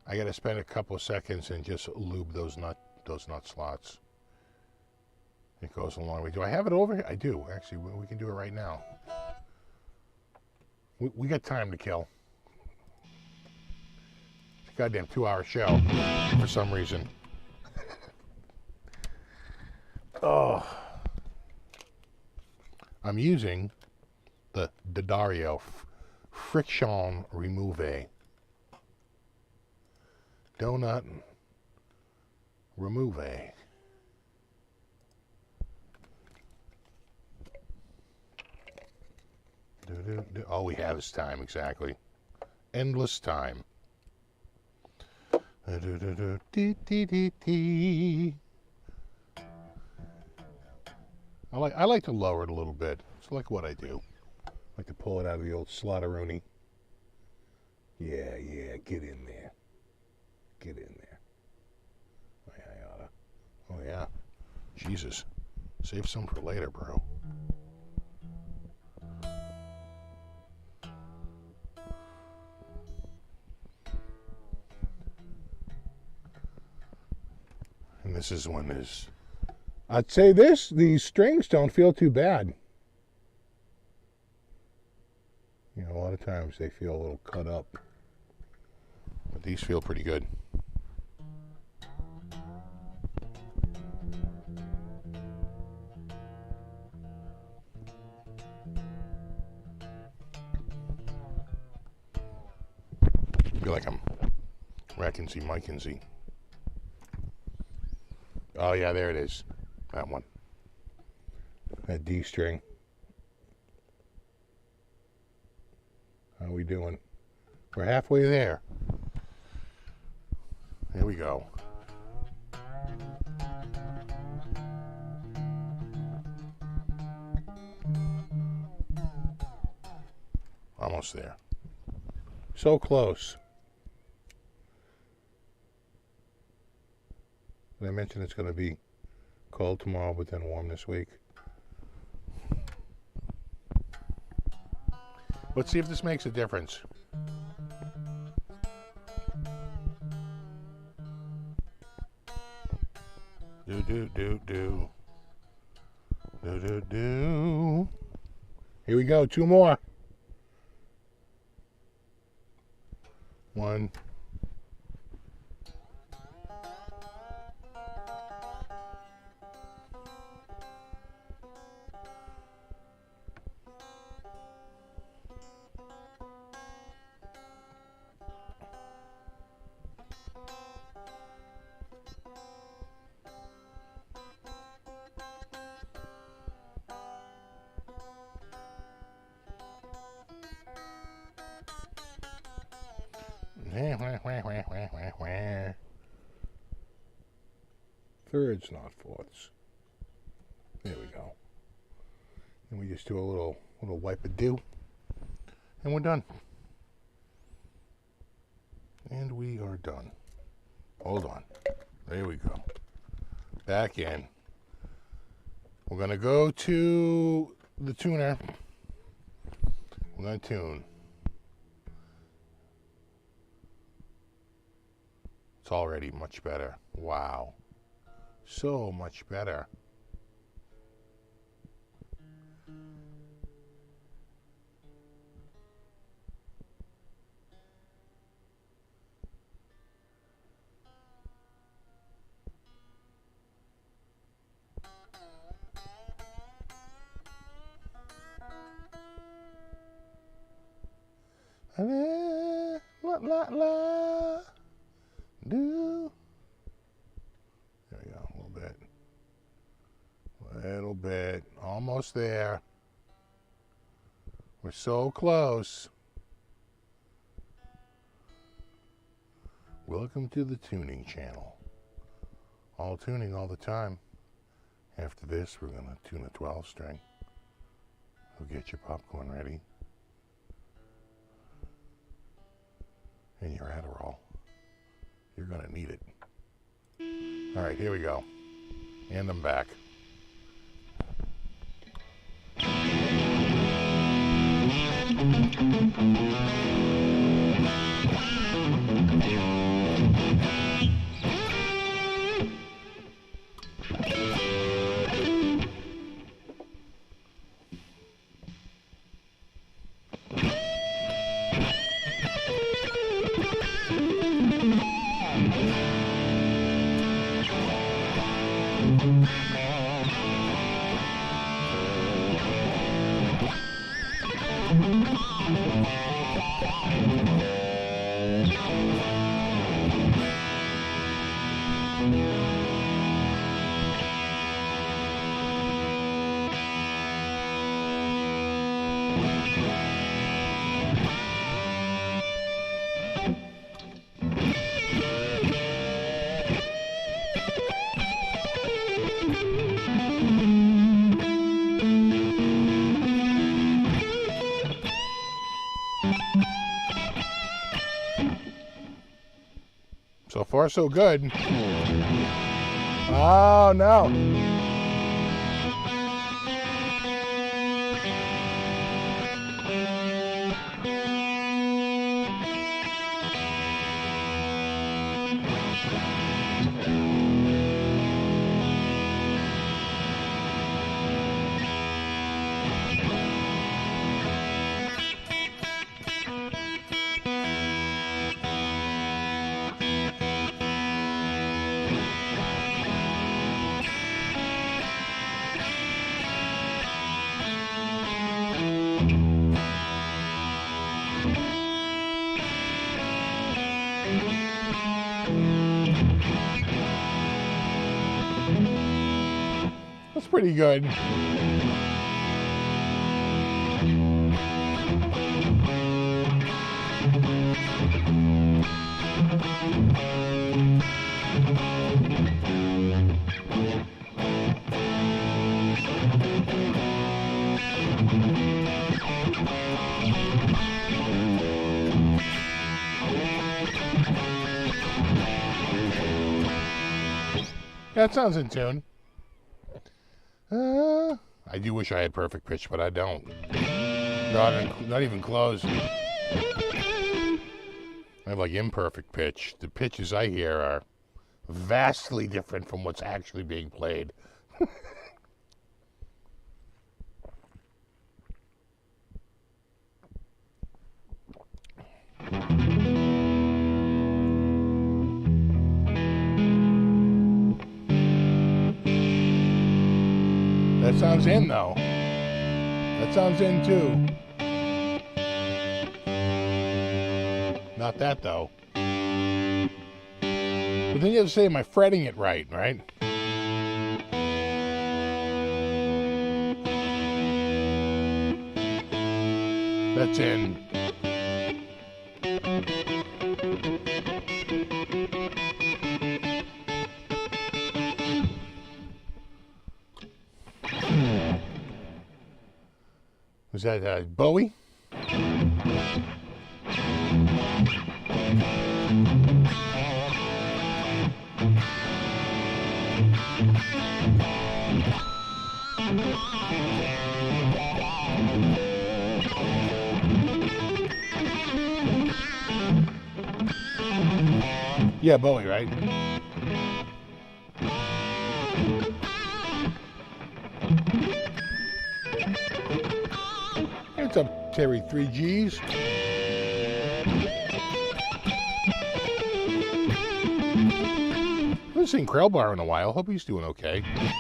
[SPEAKER 1] I got to spend a couple of seconds and just lube those nut slots. It goes a long way. Do I have it over here? I do. Actually, we can do it right now. We got time to kill. It's a goddamn 2-hour show for some reason. Oh. I'm using the Dario Friction Remove. Donut Remove. All we have is time, exactly. Endless time. I like to lower it a little bit. It's like what I do. I like to pull it out of the old slaughteroonie. Yeah, get in there. Get in there. Oh, yeah, I oughta. Oh, yeah. Jesus. Save some for later, bro. And this is when there's... I'd say these strings don't feel too bad. You know, a lot of times they feel a little cut up. But these feel pretty good. I feel like I'm Rackinsey Mikinsey. Oh yeah, there it is. That one. That D string. How are we doing? We're halfway there. There we go. Almost there. So close. Did I mention it's going to be cold tomorrow, but then warm this week? Let's see if this makes a difference. Do, do, do, do. Do, do, do. Here we go. 2 more. 1. Thirds, not fourths. There we go. And we just do a little wipe a do, and we're done. And we are done. Hold on. There we go. Back in. We're gonna go to the tuner. We're gonna tune. It's already much better. Wow. So much better. La la la. Do. There we go, a little bit. Little bit. Almost there. We're so close. Welcome to the tuning channel. All tuning all the time. After this, we're going to tune a 12 string. So get your popcorn ready. And your Adderall. You're going to need it. All right, here we go. And I'm back. So far, so good. Oh, no. That's pretty good. Yeah, it sounds in tune. I do wish I had perfect pitch, but I don't. Not even close. I have like imperfect pitch. The pitches I hear are vastly different from what's actually being played. That sounds in, though. That sounds in, too. Not that, though. But then you have to say, am I fretting it right? That's in. Was that Bowie? Yeah, Bowie, right? What's up, Terry 3Gs? I haven't seen Krellbar in a while. Hope he's doing okay. I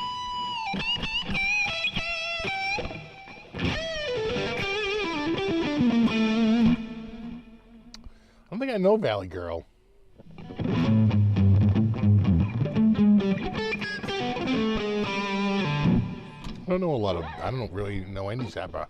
[SPEAKER 1] don't think I know Valley Girl. I don't know a lot of, I don't really know any Zappa.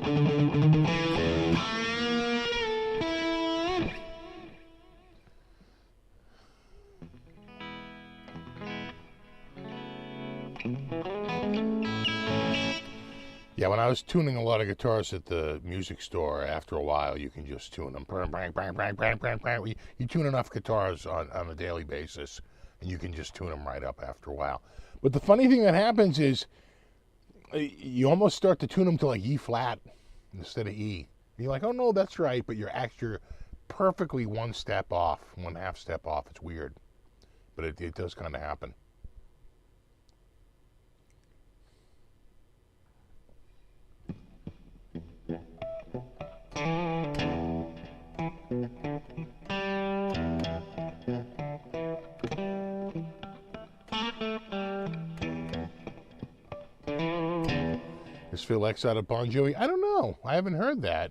[SPEAKER 1] Yeah, when I was tuning a lot of guitars at the music store, after a while you can just tune them. You tune enough guitars on a daily basis, and you can just tune them right up after a while. But the funny thing that happens is, you almost start to tune them to like E flat instead of E. And you're like, oh no, that's right, but you're perfectly one half step off. It's weird, but it does kind of happen. Is Phil X out of Bon Jovi? I don't know. I haven't heard that.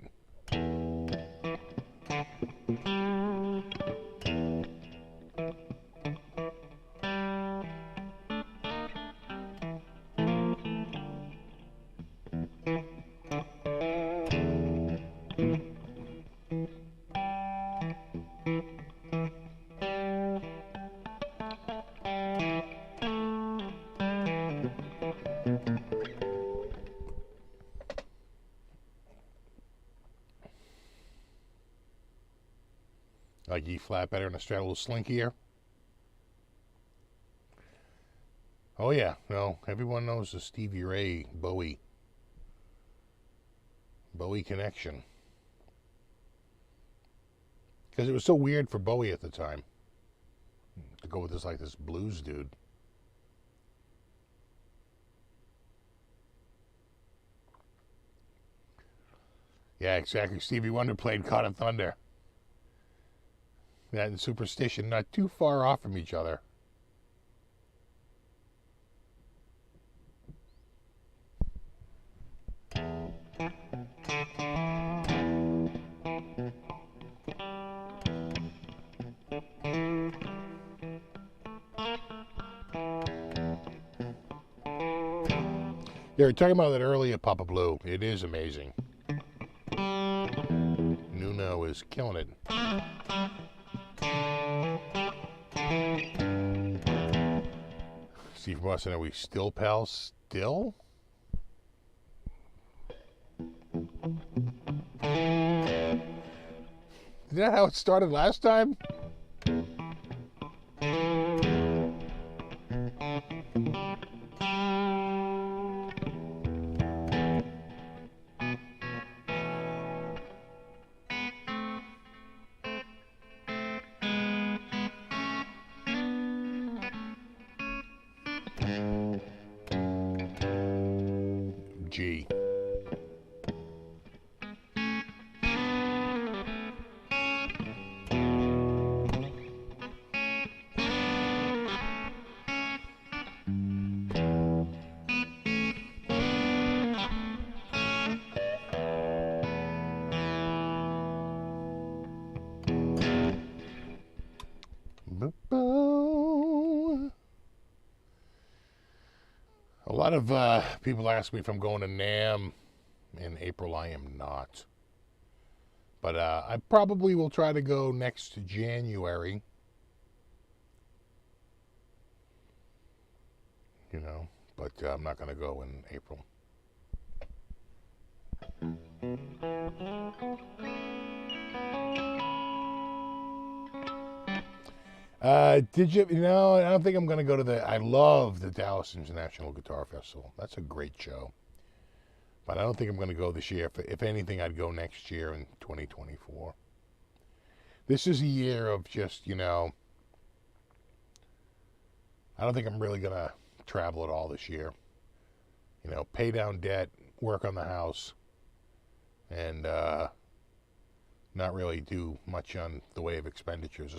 [SPEAKER 1] Like E flat better and a Strat a little slinkier. Oh yeah, no, everyone knows the Stevie Ray Bowie connection. Because it was so weird for Bowie at the time to go with this blues dude. Yeah, exactly. Stevie Wonder played Caught in Thunder. That and Superstition, not too far off from each other. They were talking about that earlier, Papa Blue. It is amazing. Nuno is killing it. Steve Boston, are we still pals? Still? Isn't that how it started last time? G. A lot of people ask me if I'm going to NAMM in April. I am not. But I probably will try to go next January. You know, but I'm not going to go in April. Did you know, I don't think I'm going to go to I love the Dallas International Guitar Festival. That's a great show. But I don't think I'm going to go this year. If anything, I'd go next year in 2024. This is a year of just, I don't think I'm really going to travel at all this year. Pay down debt, work on the house, and not really do much on the way of expenditures.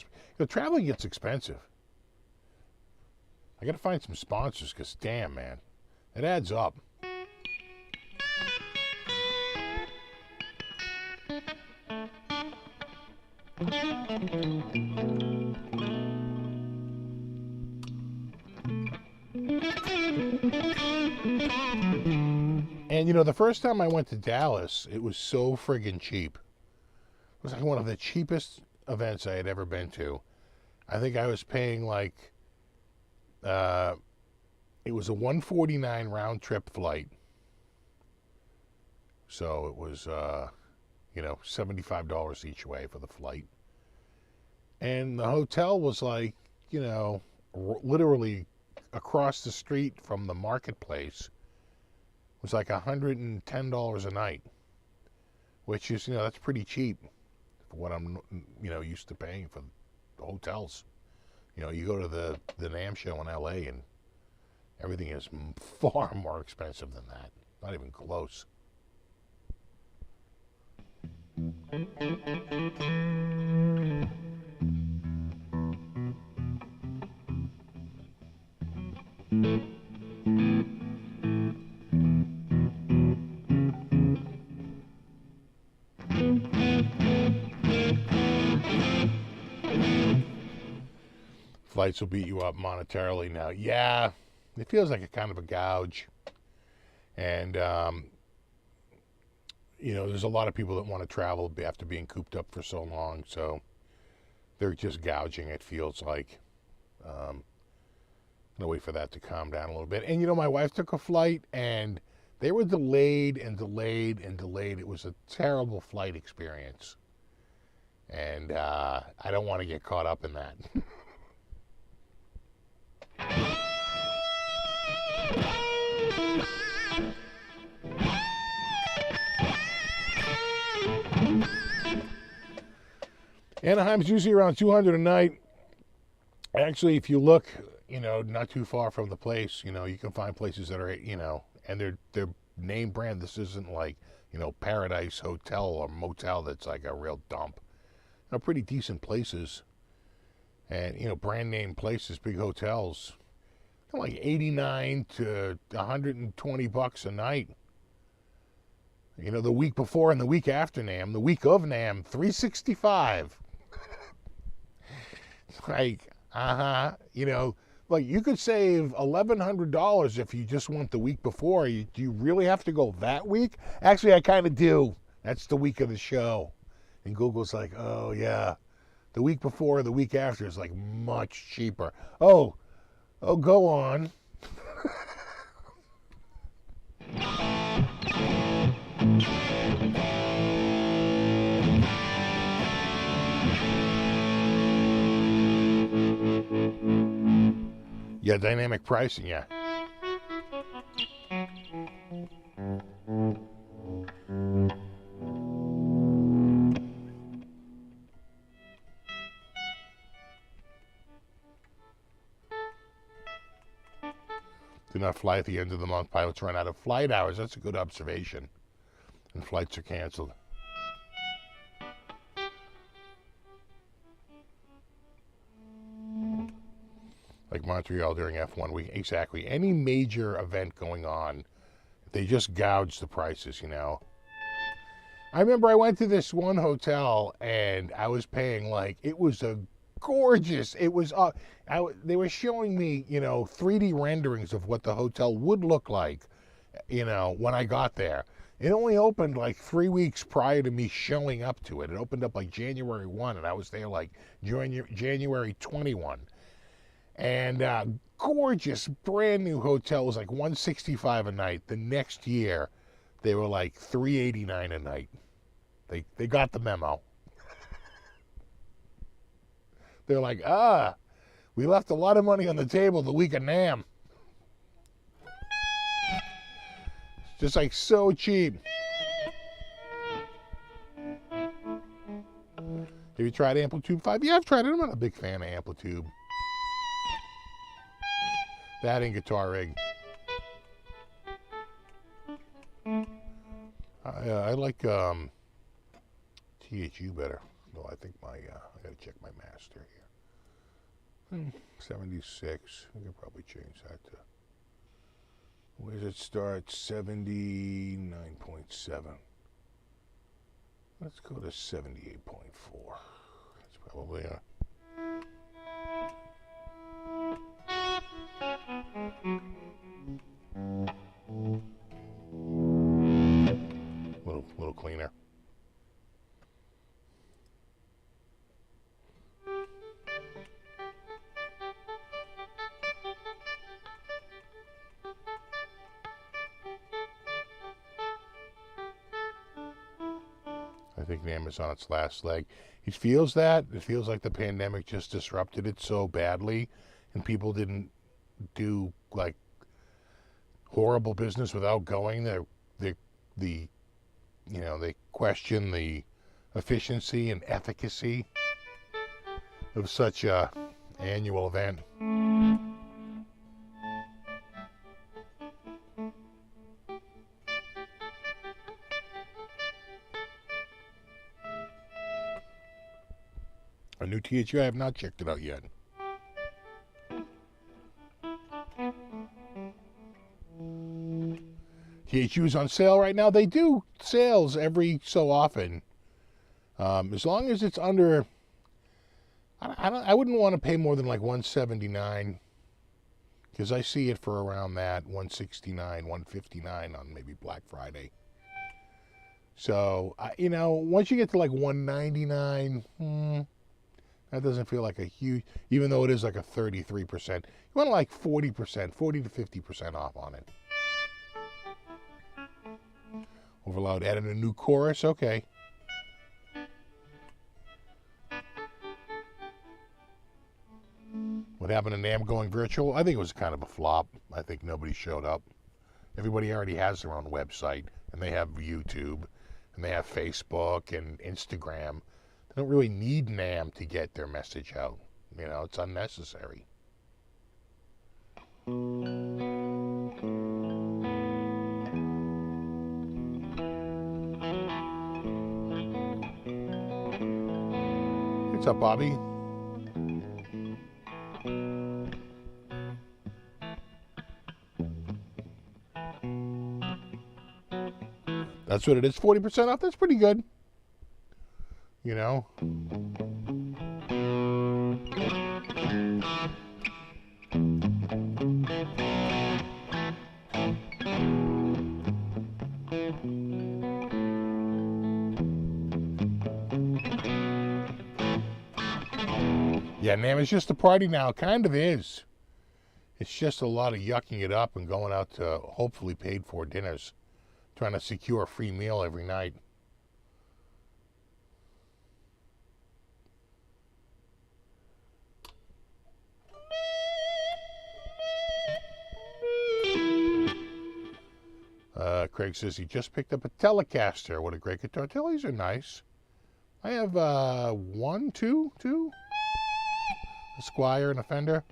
[SPEAKER 1] Traveling gets expensive. I got to find some sponsors because, damn, man, it adds up. And, the first time I went to Dallas, it was so friggin' cheap. It was like one of the cheapest events I had ever been to. I think I was paying it was a $149 round trip flight. So it was, $75 each way for the flight. And the hotel was literally across the street from the marketplace. It was like $110 a night, which is, that's pretty cheap for what I'm, used to paying for hotels. You go to the NAMM show in LA and everything is far more expensive than that. Not even close. Flights will beat you up monetarily now. Yeah, it feels like a kind of a gouge. And, there's a lot of people that want to travel after being cooped up for so long. So they're just gouging, it feels like. I'm going to wait for that to calm down a little bit. And, my wife took a flight and they were delayed and delayed and delayed. It was a terrible flight experience. And I don't want to get caught up in that. Anaheim's usually around 200 a night. Actually, if you look, not too far from the place, you can find places that are, and they're name brand. This isn't like, Paradise Hotel or Motel that's like a real dump. Pretty decent places. And, brand name places, big hotels. Like 89 to 120 bucks a night. The week before and the week after NAMM, the week of NAMM, 365. Like, like you could save $1,100 if you just went the week before. Do you really have to go that week? Actually, I kind of do. That's the week of the show. And Google's like, oh yeah, the week before, the week after is like much cheaper. Oh, go on. Yeah, dynamic pricing, yeah. Do not fly at the end of the month. Pilots run out of flight hours. That's a good observation. And flights are canceled. Like Montreal during F1 week. Exactly. Any major event going on, they just gouge the prices, I remember I went to this one hotel and I was paying it was a gorgeous, it was, they were showing me, 3D renderings of what the hotel would look like, when I got there. It only opened 3 weeks prior to me showing up to it. It opened up January 1 and I was there January 21. And gorgeous, brand new hotel was $165 a night. The next year, they were $389 a night. They got the memo. They're like, we left a lot of money on the table the week of NAMM. It's just so cheap. Have you tried Amplitude 5? Yeah, I've tried it. I'm not a big fan of Amplitude. That and Guitar Rig. I like THU better. Though I think I gotta check my master here. 76. We could probably change that to. Where does it start? 79.7. Let's go to 78.4. That's probably a. Little cleaner. I think NAMM is on its last leg. It feels that. It feels like the pandemic just disrupted it so badly, and people didn't do horrible business without going. They question the efficiency and efficacy of such a annual event. A new THU, I have not checked it out yet. THU's on sale right now. They do sales every so often. As long as it's under, I wouldn't want to pay more than $179, because I see it for around that $169, $159 on maybe Black Friday. So once you get to $199, that doesn't feel like a huge, even though it is a 33%. You want 40%, 40 to 50% off on it. Overload added a new chorus. Okay. What happened to NAMM going virtual? I think it was kind of a flop. I think nobody showed up. Everybody already has their own website, and they have YouTube, and they have Facebook and Instagram. don't really need NAMM to get their message out. You know, it's unnecessary. What's up, Bobby? That's what it is, 40% off. That's pretty good. You know? Yeah, NAMM is just a party now. Kind of is. It's just a lot of yucking it up and going out to hopefully paid for dinners. Trying to secure a free meal every night. Craig says he just picked up a Telecaster. What a great guitar. Teles are nice. I have two. A Squire and a Fender.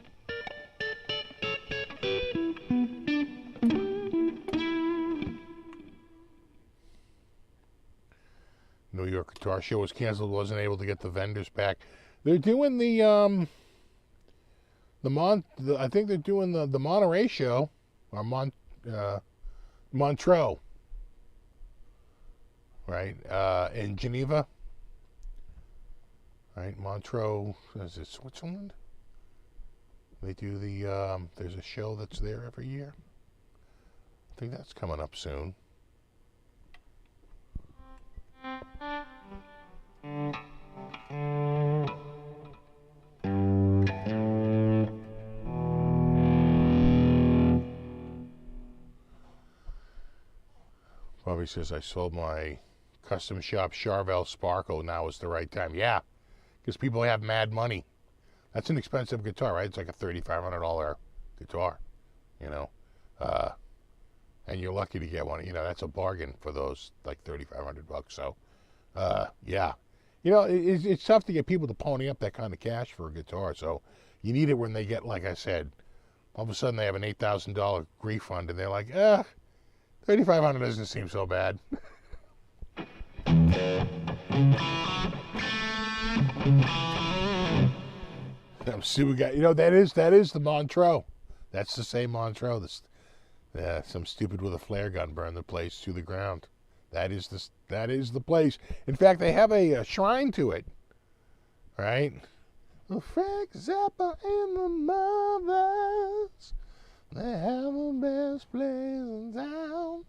[SPEAKER 1] New York Guitar Show was canceled. Wasn't able to get the vendors back. They're doing I think they're doing the Monterey show or Montreux, right? In Geneva, right? Montreux, is it Switzerland? They do there's a show that's there every year. I think that's coming up soon. Bobby says, I sold my custom shop Charvel Sparkle. Now is the right time. Yeah, because people have mad money. That's an expensive guitar, right? It's like a $3,500 guitar, you know. And you're lucky to get one. You know, that's a bargain for those, like $3,500. So, yeah. You know, it's tough to get people to pony up that kind of cash for a guitar. So you need it when they get, like I said, all of a sudden they have an $8,000 refund and they're like, $3,500 doesn't seem so bad. I'm super guy. You know, that is the Montreux. That's the same Montreux. Some stupid with a flare gun burned the place to the ground. That is the place. In fact, they have a shrine to it. Right? Well, Frank Zappa and the Mothers, they have the best place in town.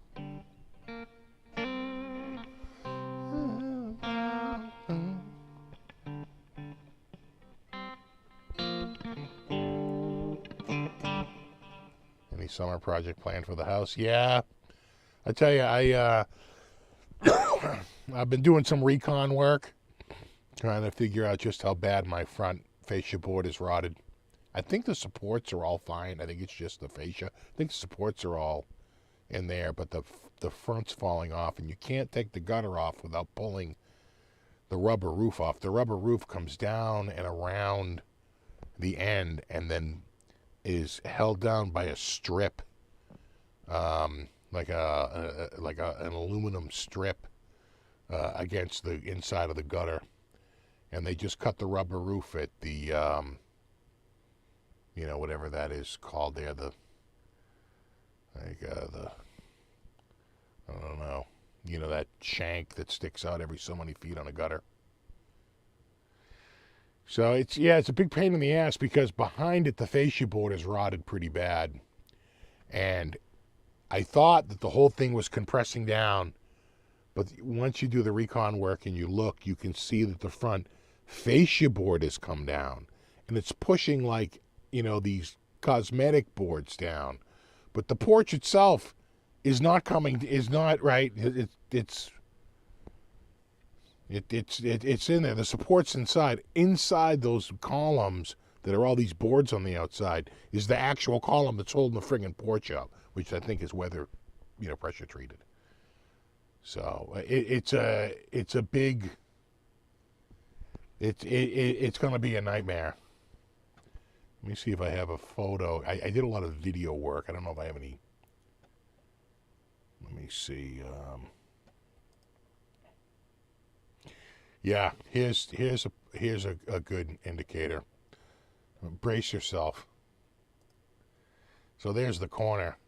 [SPEAKER 1] Any summer project planned for the house? Yeah. I tell you, I've been doing some recon work, trying to figure out just how bad my front fascia board is rotted. I think the supports are all fine. I think it's just the fascia. I think the supports are all in there, but the front's falling off, and you can't take the gutter off without pulling the rubber roof off. The rubber roof comes down and around the end, and then is held down by a strip, like an aluminum strip against the inside of the gutter, and they just cut the rubber roof at the whatever that is called there, I don't know, that shank that sticks out every so many feet on a gutter. So it's a big pain in the ass because behind it the fascia board is rotted pretty bad, and I thought that the whole thing was compressing down, but once you do the recon work and you look, you can see that the front fascia board has come down, and it's pushing like these cosmetic boards down, but the porch itself is not right. It's in there. The support's inside. Inside those columns that are all these boards on the outside is the actual column that's holding the friggin' porch up, which I think is weather, pressure treated. So it's a big It's going to be a nightmare. Let me see if I have a photo. I did a lot of video work. I don't know if I have any. Let me see. Yeah, here's a good indicator. Brace yourself. So there's the corner.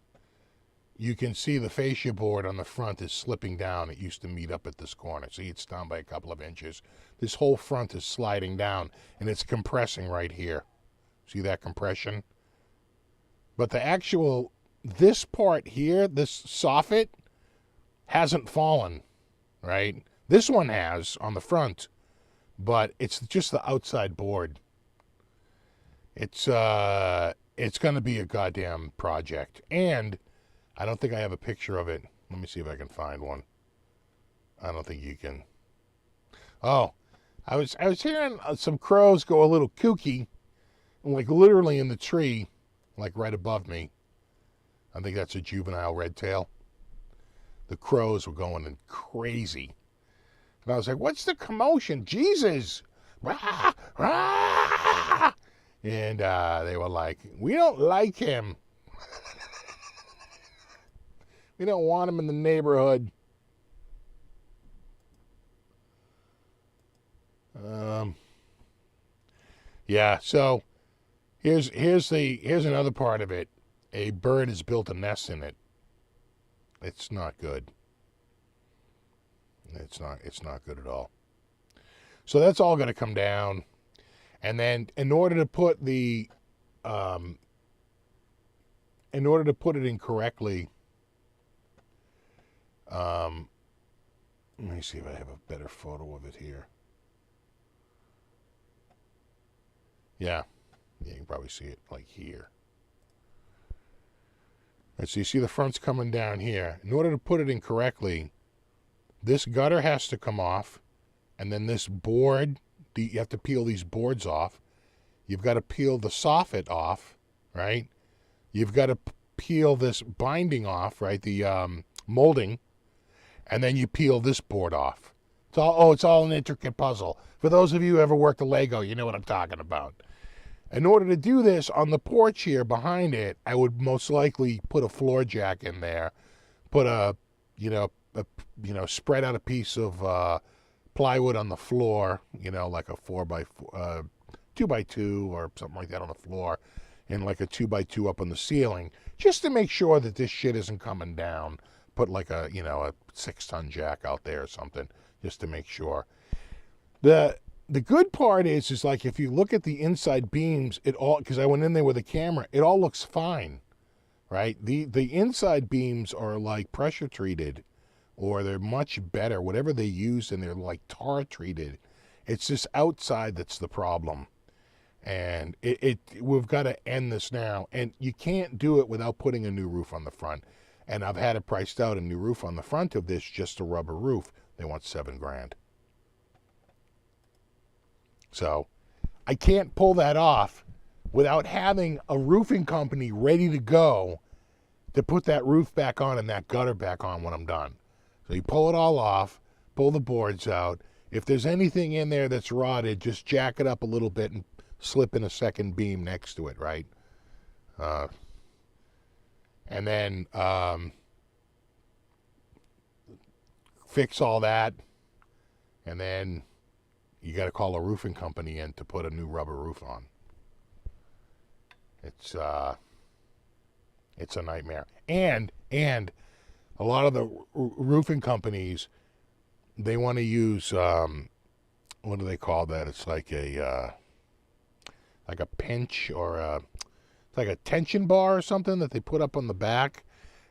[SPEAKER 1] You can see the fascia board on the front is slipping down. It used to meet up at this corner. See, it's down by a couple of inches. This whole front is sliding down, and it's compressing right here. See that compression? But the actual, this part here, this soffit, hasn't fallen, right? This one has on the front, but it's just the outside board. It's going to be a goddamn project. And I don't think I have a picture of it. Let me see if I can find one. I don't think you can. Oh, I was hearing some crows go a little kooky, like literally in the tree, like right above me. I think that's a juvenile red tail. The crows were going crazy. And I was like, what's the commotion? Jesus! Rah! Rah! And they were like, we don't like him. We don't want him in the neighborhood. Yeah, so here's another part of it. A bird has built a nest in it. It's not good. It's not good at all. So that's all going to come down. And then in order to put it in correctly, let me see if I have a better photo of it here. Yeah, you can probably see it like here. And so you see the front's coming down here. In order to put it in correctly, this gutter has to come off, and then this board, you have to peel these boards off. You've got to peel the soffit off, right? You've got to peel this binding off, right? The molding, and then you peel this board off. It's all an intricate puzzle. For those of you who ever worked a Lego, you know what I'm talking about. In order to do this, on the porch here behind it, I would most likely put a floor jack in there, put spread out a piece of plywood on the floor, like a 2x2 or something like that on the floor, and like a 2x2 up on the ceiling, just to make sure that this shit isn't coming down. Put like a 6-ton jack out there or something, just to make sure. The good part is like if you look at the inside beams, because I went in there with a camera, it all looks fine, right? The inside beams are like pressure treated, or they're much better, whatever they use, and they're like tar treated. It's this outside that's the problem. And we've got to end this now. And you can't do it without putting a new roof on the front. And I've had it priced out, a new roof on the front of this, just a rubber roof. They want $7,000. So I can't pull that off without having a roofing company ready to go to put that roof back on and that gutter back on when I'm done. So you pull it all off, pull the boards out. If there's anything in there that's rotted, just jack it up a little bit and slip in a second beam next to it, right? And then fix all that, and then you got to call a roofing company in to put a new rubber roof on. It's a nightmare. And a lot of the roofing companies, they want to use what do they call that? It's like a pinch, or it's like a tension bar or something that they put up on the back,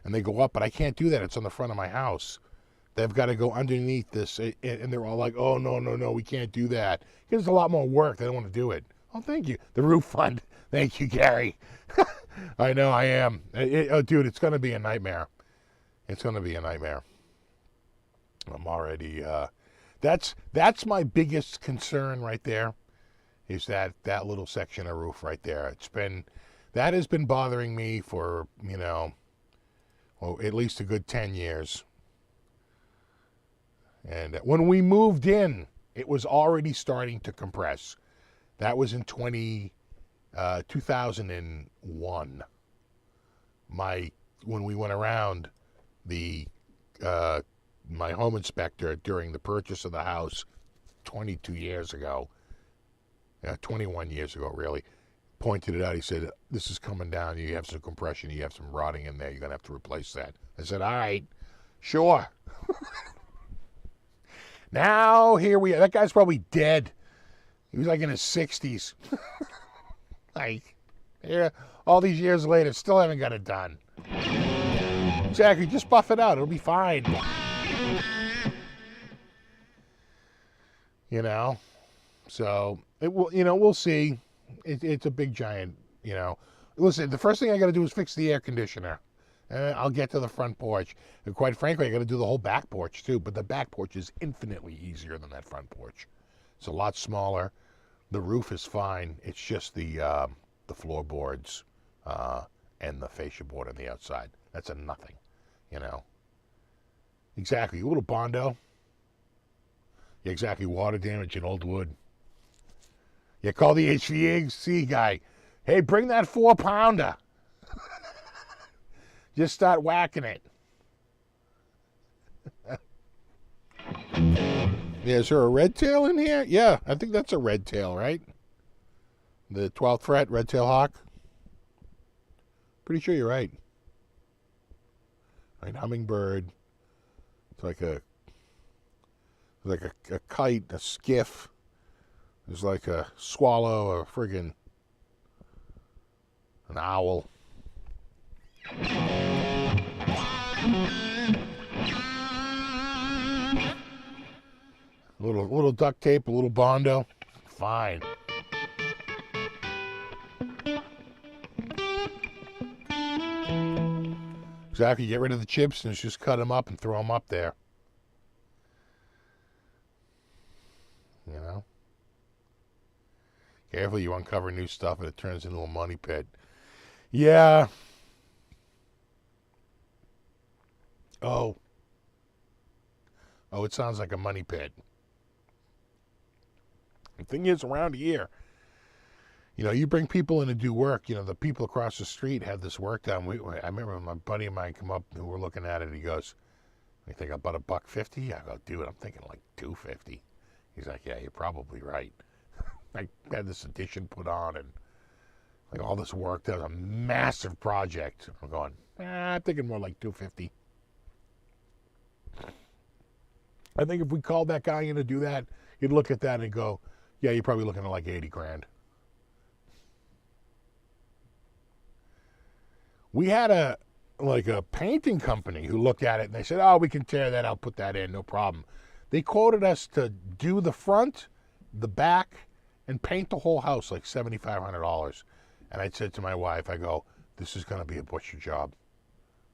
[SPEAKER 1] and they go up. But I can't do that. It's on the front of my house. They've got to go underneath this, and they're all like, oh, no, we can't do that. Because it's a lot more work. They don't want to do it. Oh, thank you. The roof fund. Thank you, Gary. I know, I am. Dude, it's going to be a nightmare. It's going to be a nightmare. I'm already, that's my biggest concern right there, is that little section of roof right there. That has been bothering me for, at least a good 10 years. And when we moved in It was already starting to compress. That was in 2001. When we went around, the my home inspector during the purchase of the house 22 years ago, 21 years ago really, pointed it out. He said, this is coming down. You have some compression. You have some rotting in there. You're going to have to replace that. I said, all right, sure. Now here we are. That guy's probably dead. He was like in his 60s. Like, here, all these years later, still haven't got it done. Exactly. Just buff it out. It'll be fine. You know? So, it will. We'll see. It's a big giant, Listen, the first thing I got to do is fix the air conditioner. I'll get to the front porch. And quite frankly, I got to do the whole back porch too. But the back porch is infinitely easier than that front porch. It's a lot smaller. The roof is fine. It's just the floorboards and the fascia board on the outside. That's a nothing, Exactly. A little Bondo. Yeah, exactly. Water damage in old wood. Yeah, call the HVAC guy. Hey, bring that 4-pounder. Just start whacking it. Yeah, is there a red tail in here? Yeah, I think that's a red tail, right? The 12th fret, red tail hawk. Pretty sure you're right. Right, hummingbird. It's like a kite, a skiff. There's like a swallow, a friggin' an owl. A little duct tape, a little Bondo. Fine. Exactly. Get rid of the chips and just cut them up and throw them up there. Careful, you uncover new stuff and it turns into a money pit. Yeah. Oh, it sounds like a money pit. The thing is, around here, you bring people in to do work. The people across the street have this work done. I remember my buddy of mine come up and we're looking at it. He goes, "You think about $150?" I go, "Dude, I'm thinking like $250." He's like, "Yeah, you're probably right." I had this addition put on and like all this work. That was a massive project. I'm going, I'm thinking more like $250. I think if we called that guy in to do that, he'd look at that and go, yeah, you're probably looking at like 80 grand. We had a painting company who looked at it and they said, oh, we can tear that out, put that in, no problem. They quoted us to do the front, the back, and paint the whole house like $7,500. And I said to my wife, I go, this is going to be a butcher job.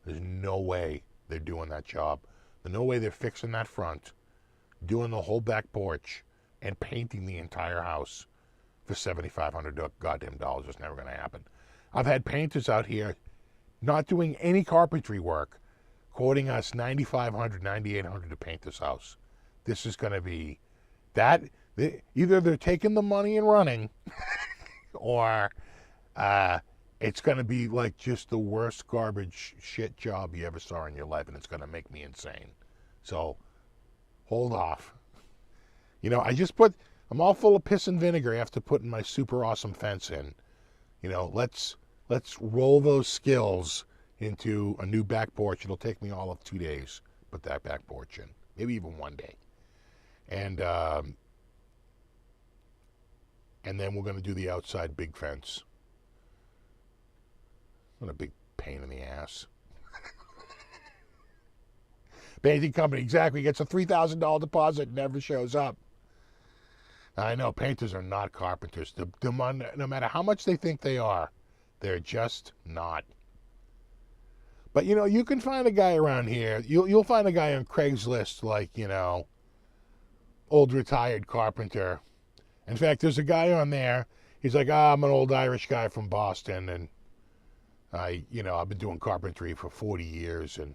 [SPEAKER 1] There's no way they're doing that job. There's no way they're fixing that front, doing the whole back porch, and painting the entire house for $7,500 goddamn dollars. It's never going to happen. I've had painters out here not doing any carpentry work, quoting us $9,500, $9,800 to paint this house. This is going to be that. Either they're taking the money and running, or it's going to be like just the worst garbage shit job you ever saw in your life, and it's going to make me insane. So, hold off. I'm all full of piss and vinegar after putting my super awesome fence in. Let's roll those skills into a new back porch. It'll take me all of 2 days to put that back porch in, maybe even 1 day. And then we're going to do the outside big fence. What a big pain in the ass. Painting company, exactly, gets a $3,000 deposit, never shows up. I know, painters are not carpenters. No matter how much they think they are, they're just not. But, you can find a guy around here. You'll find a guy on Craigslist, like, old retired carpenter. In fact, there's a guy on there. He's like, I'm an old Irish guy from Boston, and I've been doing carpentry for 40 years, and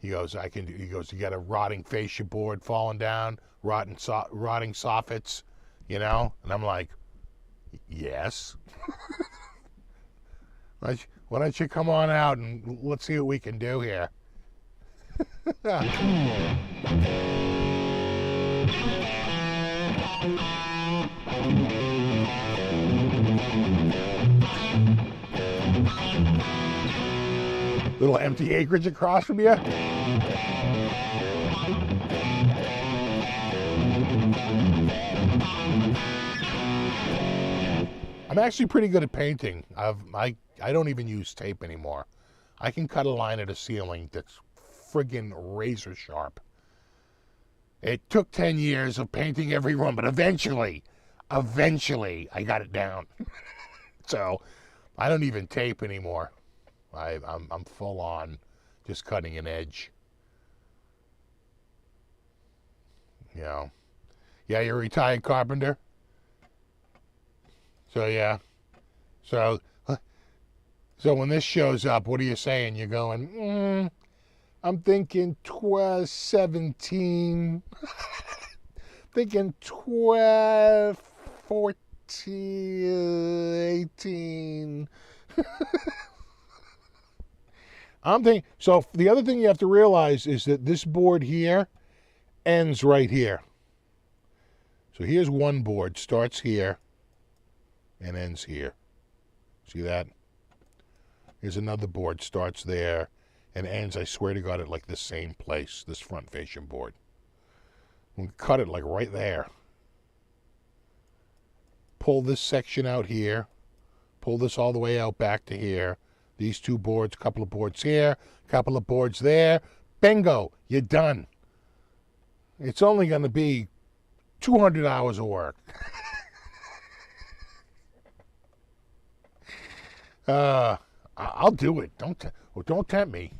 [SPEAKER 1] He goes, I can. He goes, you got a rotting fascia board falling down, rotting soffits, you know. And I'm like, yes. Why don't you come on out and let's see what we can do here. Little empty acreage across from you. I'm actually pretty good at painting. I don't even use tape anymore. I can cut a line at a ceiling that's friggin' razor sharp. It took 10 years of painting every room, but eventually I got it down. So I don't even tape anymore. I'm full on just cutting an edge. You know. Yeah, you're a retired carpenter. So yeah. So when this shows up, what are you saying? You're going, I'm thinking 12, 17. Thinking 12, 14, 18. I'm thinking, so the other thing you have to realize is that this board here ends right here. So here's one board, starts here and ends here. See that? Here's another board, starts there and ends, I swear to God, at like the same place, this front facing board. We cut it like right there. Pull this section out here, pull this all the way out back to here. These two boards, couple of boards here, couple of boards there. Bingo, you're done. It's only going to be 200 hours of work. I'll do it. Don't tempt me.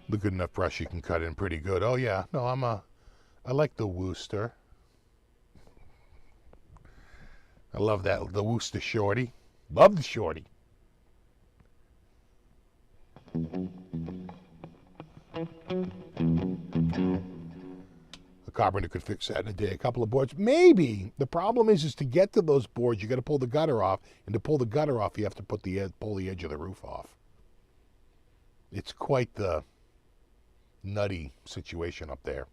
[SPEAKER 1] The good enough brush you can cut in pretty good. Oh yeah, no, I like the Worcester. I love that, the Worcester Shorty. Love the Shorty. A carpenter could fix that in a day. A couple of boards, maybe. The problem is to get to those boards, you got to pull the gutter off, and to pull the gutter off, you have to pull the edge of the roof off. It's quite the nutty situation up there.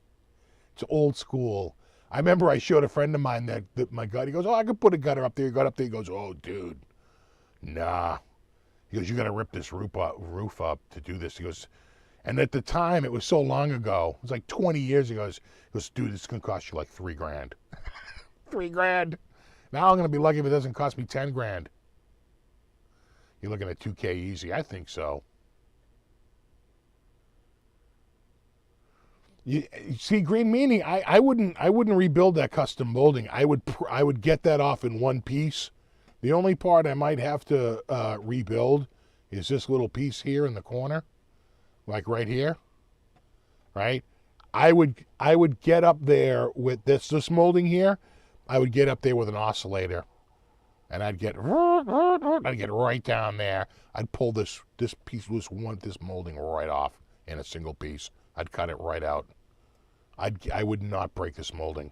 [SPEAKER 1] It's old school. I remember I showed a friend of mine that my gut. He goes, "Oh, I could put a gutter up there." He got up there. He goes, "Oh, dude, nah." He goes, "You got to rip this roof up to do this." He goes, and at the time, it was so long ago. It was like 20 years ago. He goes, "Dude, it's gonna cost you like $3,000." $3,000. Now I'm gonna be lucky if it doesn't cost me $10,000. You're looking at $2K easy. I think so. You see, Green Meanie, I wouldn't rebuild that custom molding. I would get that off in one piece. The only part I might have to rebuild is this little piece here in the corner, like right here, right? I would get up there with this molding here. I would get up there with an oscillator, and I'd get right down there. I'd pull this molding right off in a single piece. I'd cut it right out. I would not break this molding.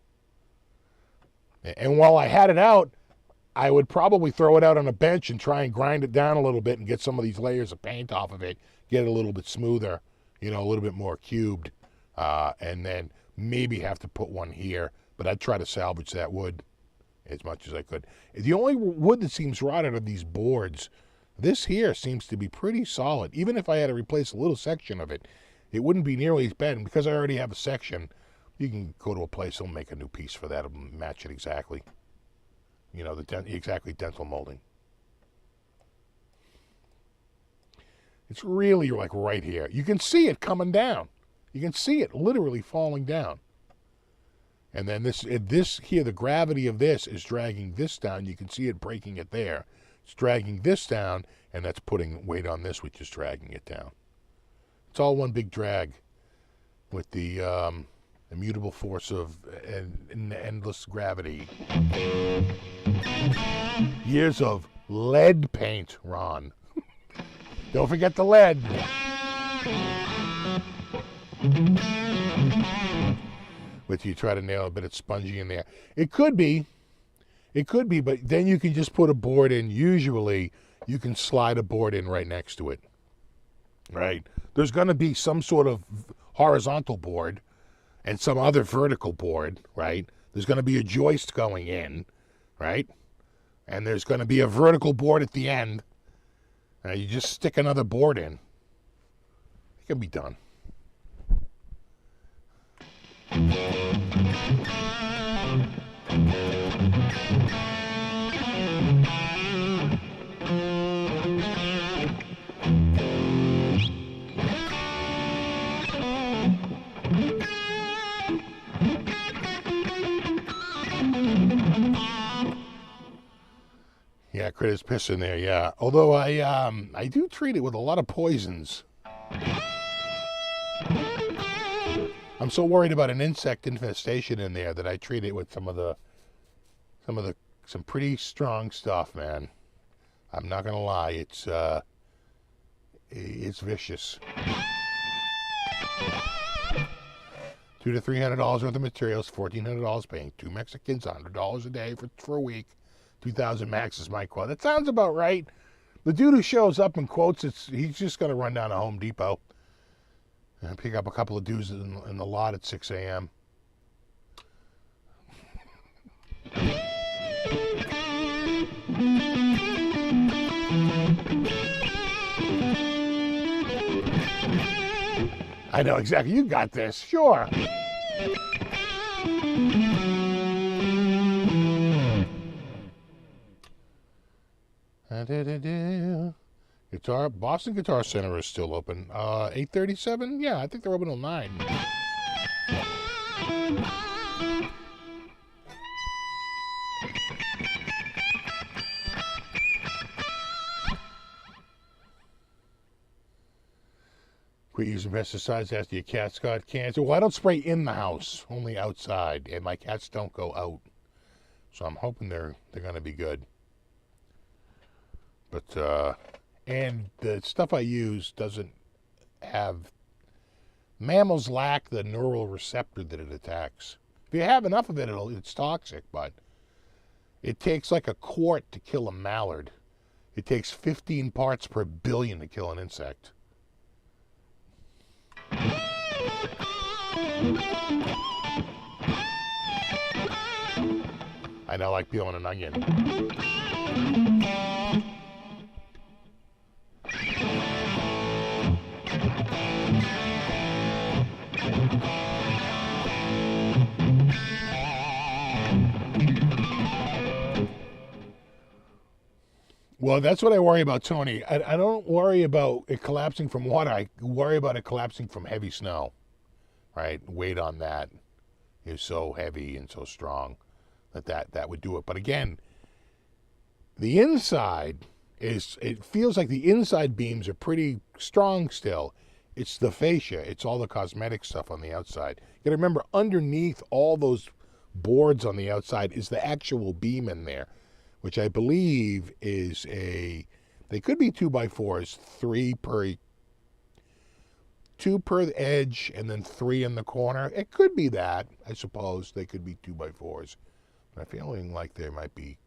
[SPEAKER 1] And while I had it out, I would probably throw it out on a bench and try and grind it down a little bit and get some of these layers of paint off of it, get it a little bit smoother, a little bit more cubed, and then maybe have to put one here. But I'd try to salvage that wood as much as I could. The only wood that seems rotted are these boards. This here seems to be pretty solid. Even if I had to replace a little section of it, it wouldn't be nearly as bad. And because I already have a section, you can go to a place, they'll make a new piece for that. It'll match it exactly. Exactly dental molding. It's really like right here. You can see it coming down. You can see it literally falling down. And then this here, the gravity of this is dragging this down. You can see it breaking it there. It's dragging this down, and that's putting weight on this, which is dragging it down. It's all one big drag with the, immutable force of endless gravity. Years of lead paint, Ron. Don't forget the lead. But you try to nail a bit of spongy in there. It could be, but then you can just put a board in. Usually, you can slide a board in right next to it. Right? There's going to be some sort of horizontal board and some other vertical board, right? There's going to be a joist going in, right? And there's going to be a vertical board at the end. You just stick another board in. It can be done. Yeah, critters piss in there, yeah. Although I do treat it with a lot of poisons. I'm so worried about an insect infestation in there that I treat it with some pretty strong stuff, man. I'm not gonna lie, it's vicious. $200 to $300 worth of materials, $1,400 paying 2 Mexicans, $100 a day for a week. 2,000 max is my quote. That sounds about right. The dude who shows up and quotes, he's just going to run down to Home Depot and pick up a couple of dudes in the lot at 6 a.m. I know exactly. You got this. Sure. Boston Guitar Center is still open. 8:37? Yeah, I think they're open till 9. Quit using pesticides after your cat's got cancer. Well, I don't spray in the house, only outside, and my cats don't go out. So I'm hoping they're going to be good. But, and the stuff I use doesn't have, mammals lack the neural receptor that it attacks. If you have enough of it, it's toxic, but it takes like a quart to kill a mallard. It takes 15 parts per billion to kill an insect. I know, like peeling an onion. Well, that's what I worry about, Tony. I don't worry about it collapsing from water. I worry about it collapsing from heavy snow, right? Weight on that is so heavy and so strong that would do it. But again, the inside it feels like the inside beams are pretty strong still. It's the fascia. It's all the cosmetic stuff on the outside. You gotta remember, underneath all those boards on the outside is the actual beam in there, which I believe is they could be 2x4s, 2 per edge and then 3 in the corner. It could be that, I suppose. They could be 2x4s. But I'm feeling like there might be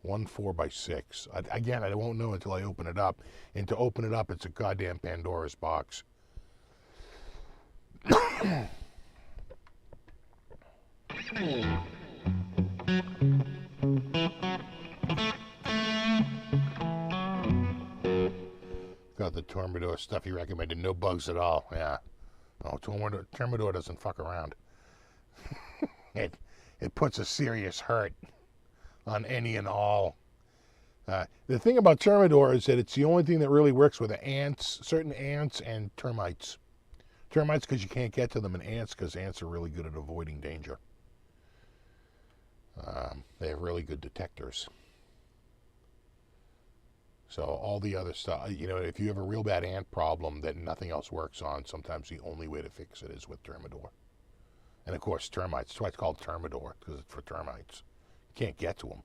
[SPEAKER 1] 1 4x6. Again, I won't know until I open it up. And to open it up, it's a goddamn Pandora's box. Got the Termidor stuff you recommended. No bugs at all. Yeah. No, Termidor doesn't fuck around. It puts a serious hurt on any and all. The thing about Termidor is that it's the only thing that really works with ants, certain ants and termites. Termites because you can't get to them, and ants because ants are really good at avoiding danger. They have really good detectors. So all the other stuff, if you have a real bad ant problem that nothing else works on, sometimes the only way to fix it is with Termidor. And of course, termites. That's why it's called Termidor, because it's for termites. You can't get to them.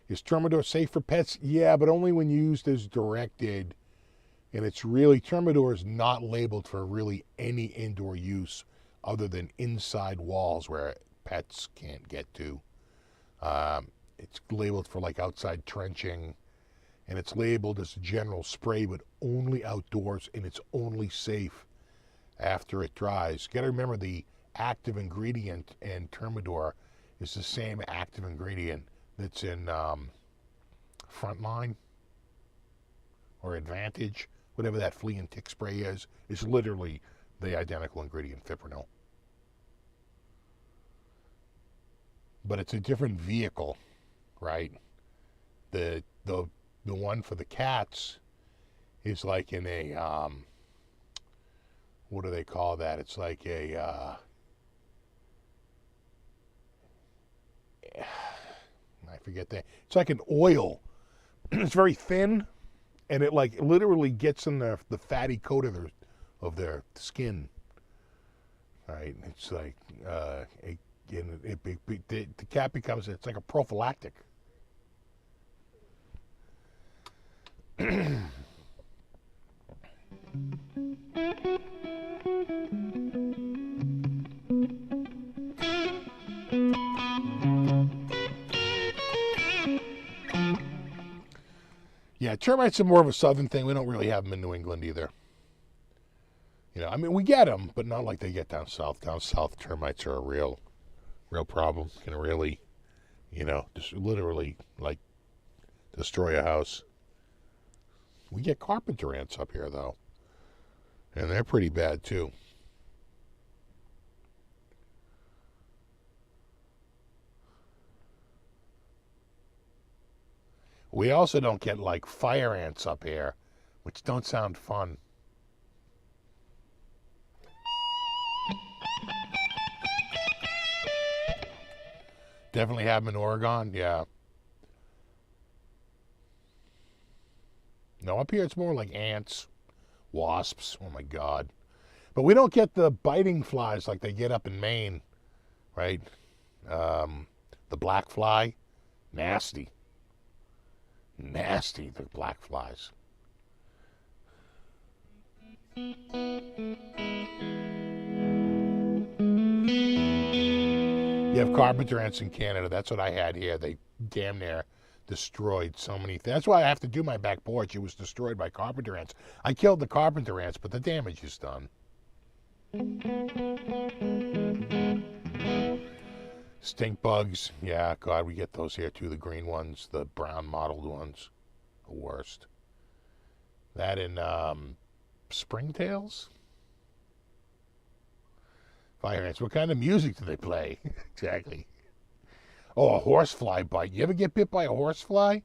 [SPEAKER 1] Is Termidor safe for pets? Yeah, but only when used as directed. And it's really, Termidor is not labeled for really any indoor use other than inside walls where pets can't get to. It's labeled for like outside trenching, and it's labeled as a general spray, but only outdoors, and it's only safe after it dries. You got to remember the active ingredient in Termidor is the same active ingredient that's in Frontline or Advantage, whatever that flea and tick spray is literally the identical ingredient, fipronil. But it's a different vehicle, right? The one for the cats is like in a what do they call that? It's like a I forget that. It's like an oil. It's very thin, and it like literally gets in the fatty coat of their skin. Right? It's like the cat becomes, it's like a prophylactic. Yeah, termites are more of a southern thing. We don't really have them in New England either. You know, I mean, we get them, but not like they get down south. Down south, termites are a real problem. Can really, you know, just literally like destroy a house. We get carpenter ants up here though, and they're pretty bad too. We also don't get like fire ants up here, which don't sound fun. Definitely have them in Oregon, yeah. No, up here it's more like ants, wasps, oh my God. But we don't get the biting flies like they get up in Maine, right? The black fly, nasty. Nasty, the black flies. You have carpenter ants in Canada. That's what I had here. They damn near destroyed so many things. That's why I have to do my back porch. It was destroyed by carpenter ants. I killed the carpenter ants, but the damage is done. Stink bugs. Yeah, God, we get those here too. The green ones, the brown mottled ones. The worst. That in springtails? Fire ants. What kind of music do they play? Exactly. Oh, a horsefly bite. You ever get bit by a horsefly?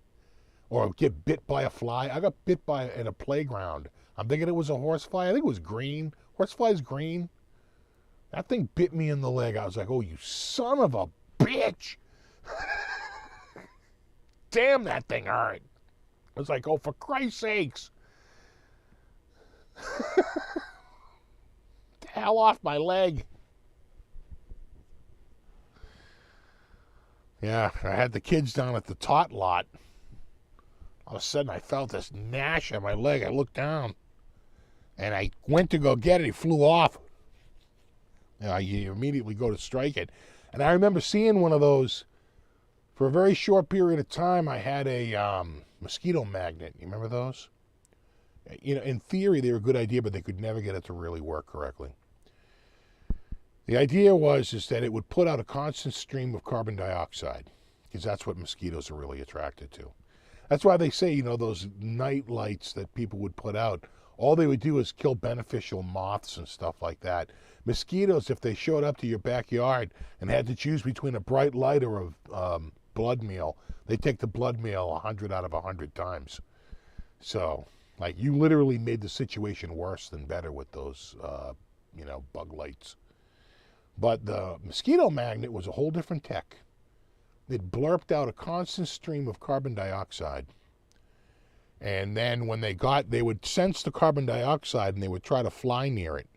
[SPEAKER 1] Or get bit by a fly? I got bit by in a playground. I'm thinking it was a horsefly. I think it was green. Horsefly's green. That thing bit me in the leg. I was like, oh, you son of a bitch. Damn, that thing hurt. I was like, oh, for Christ's sakes. The hell off my leg. Yeah, I had the kids down at the tot lot. All of a sudden, I felt this gnash on my leg. I looked down, and I went to go get it. He flew off. You immediately go to strike it. And I remember seeing one of those for a very short period of time. I had a mosquito magnet. You remember those? You know, in theory, they were a good idea, but they could never get it to really work correctly. The idea was that it would put out a constant stream of carbon dioxide, because that's what mosquitoes are really attracted to. That's why they say, you know, those night lights that people would put out, all they would do is kill beneficial moths and stuff like that. Mosquitoes, if they showed up to your backyard and had to choose between a bright light or a blood meal, they take the blood meal 100 out of 100 times. So, like, you literally made the situation worse than better with those, you know, bug lights. But the mosquito magnet was a whole different tech. It blurped out a constant stream of carbon dioxide. And then when they would sense the carbon dioxide and they would try to fly near it.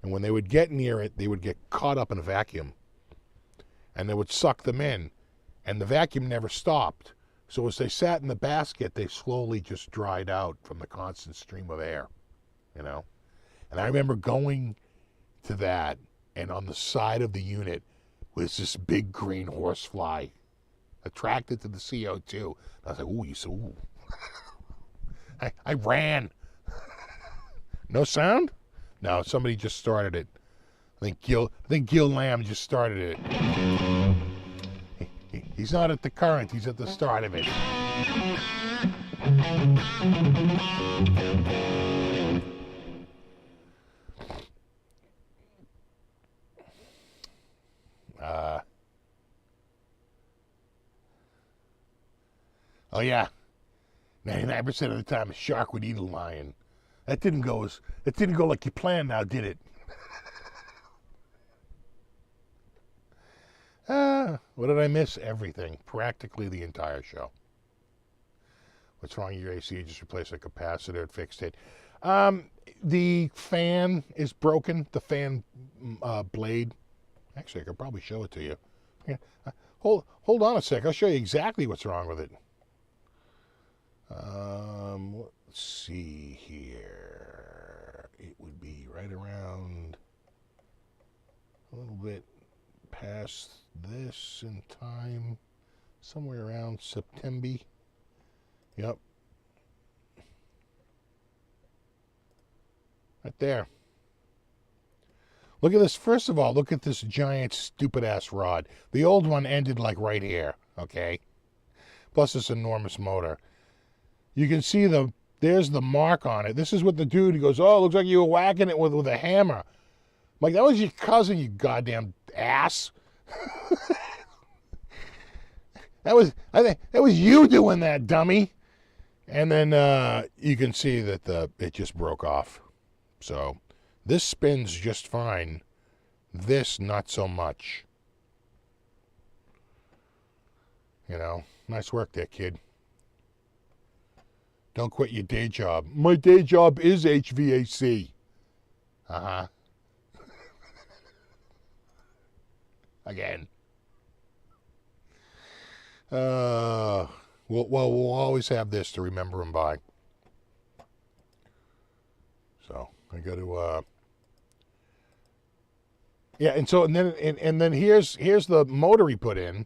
[SPEAKER 1] And when they would get near it, they would get caught up in a vacuum. And they would suck them in. And the vacuum never stopped. So as they sat in the basket, they slowly just dried out from the constant stream of air, you know? And I remember going to that, and on the side of the unit was this big green horsefly attracted to the CO2. And I was like, ooh, you so, ooh. I ran. No sound? No, somebody just started it. I think Gil Lamb just started it. He's not at the current, he's at the start of it. Oh yeah, 99% of the time a shark would eat a lion. That didn't go like you planned now, did it? What did I miss? Everything. Practically the entire show. What's wrong with your AC? You just replaced the capacitor and fixed it. The fan is broken. The fan blade. Actually, I could probably show it to you. Yeah. Hold on a sec. I'll show you exactly what's wrong with it. Let's see here. It would be right around a little bit past this in time, somewhere around September. Yep. Right there. Look at this. First of all, look at this giant stupid ass rod. The old one ended like right here, okay? Plus this enormous motor. You can see there's the mark on it. This is what the dude, he goes, oh, looks like you were whacking it with a hammer. I'm like, that was your cousin, you goddamn ass. I think that was you doing that, dummy. And then you can see that it just broke off. So this spins just fine. This not so much. You know, nice work there, kid. Don't quit your day job. My day job is HVAC. Uh-huh. Again. We'll always have this to remember him by. So I got to yeah, and then here's the motor he put in.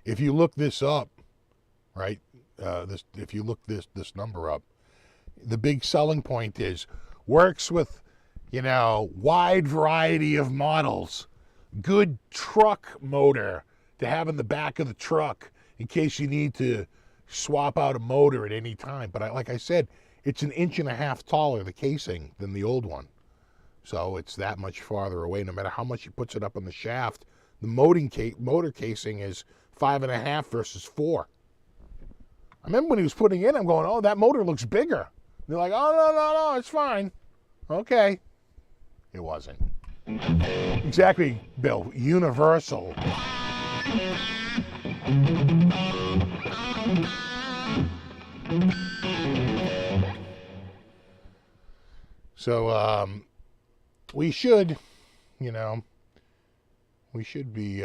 [SPEAKER 1] If you look this up, right? If you look this number up, the big selling point is works with, you know, wide variety of models. Good truck motor to have in the back of the truck in case you need to swap out a motor at any time. But like I said, it's 1.5 inches taller, the casing, than the old one. So it's that much farther away. No matter how much he puts it up on the shaft, the motor casing is 5.5 versus 4. I remember when he was putting it in, I'm going, oh, that motor looks bigger. And they're like, oh, no, it's fine. Okay. It wasn't. Exactly, Bill. Universal. So, we should, you know, we should be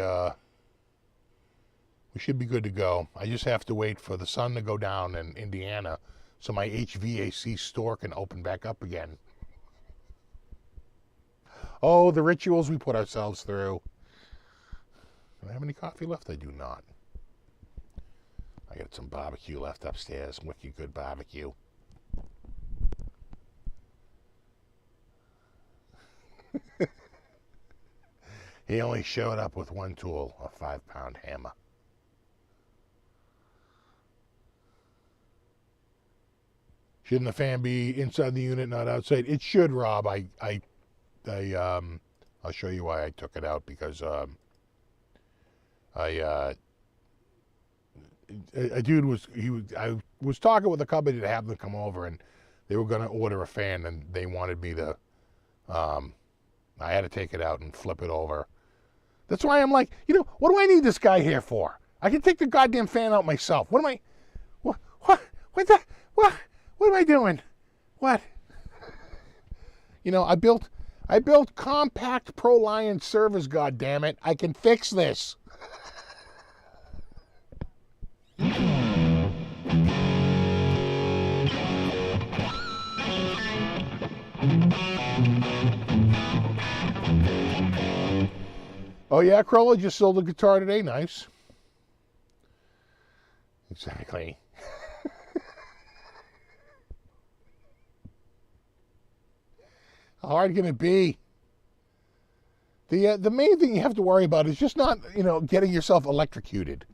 [SPEAKER 1] good to go. I just have to wait for the sun to go down in Indiana so my HVAC store can open back up again. Oh, the rituals we put ourselves through. Do I have any coffee left? I do not. I got some barbecue left upstairs. Wicked good barbecue. He only showed up with one tool, a 5-pound hammer. Shouldn't the fan be inside the unit, not outside? It should, Rob. I'll show you why I took it out, because a dude I was talking with a company to have them come over, and they were going to order a fan, and they wanted me to, I had to take it out and flip it over. That's why I'm like, you know, what do I need this guy here for? I can take the goddamn fan out myself. What am I am I doing? What? You know, I built compact Pro Lion servers, goddammit. I can fix this. Oh yeah, Crowley just sold a guitar today. Nice. Exactly. How hard can it be? The main thing you have to worry about is just not, getting yourself electrocuted.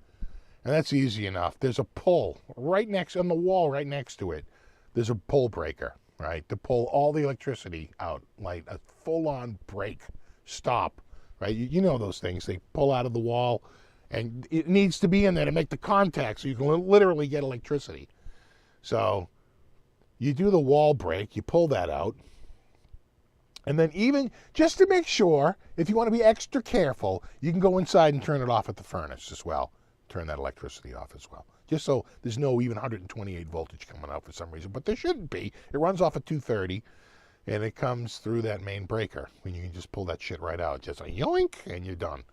[SPEAKER 1] And that's easy enough. There's a pull right next on the wall, right next to it. There's a pull breaker, right, to pull all the electricity out, like a full-on break, stop, right? You know those things. They pull out of the wall, and it needs to be in there to make the contact so you can literally get electricity. So you do the wall break, you pull that out, and then even just to make sure, if you want to be extra careful, you can go inside and turn it off at the furnace as well. Turn that electricity off as well. Just so there's no even 128 voltage coming out for some reason. But there shouldn't be. It runs off at 230, and it comes through that main breaker. When you can just pull that shit right out. Just a yoink, and you're done.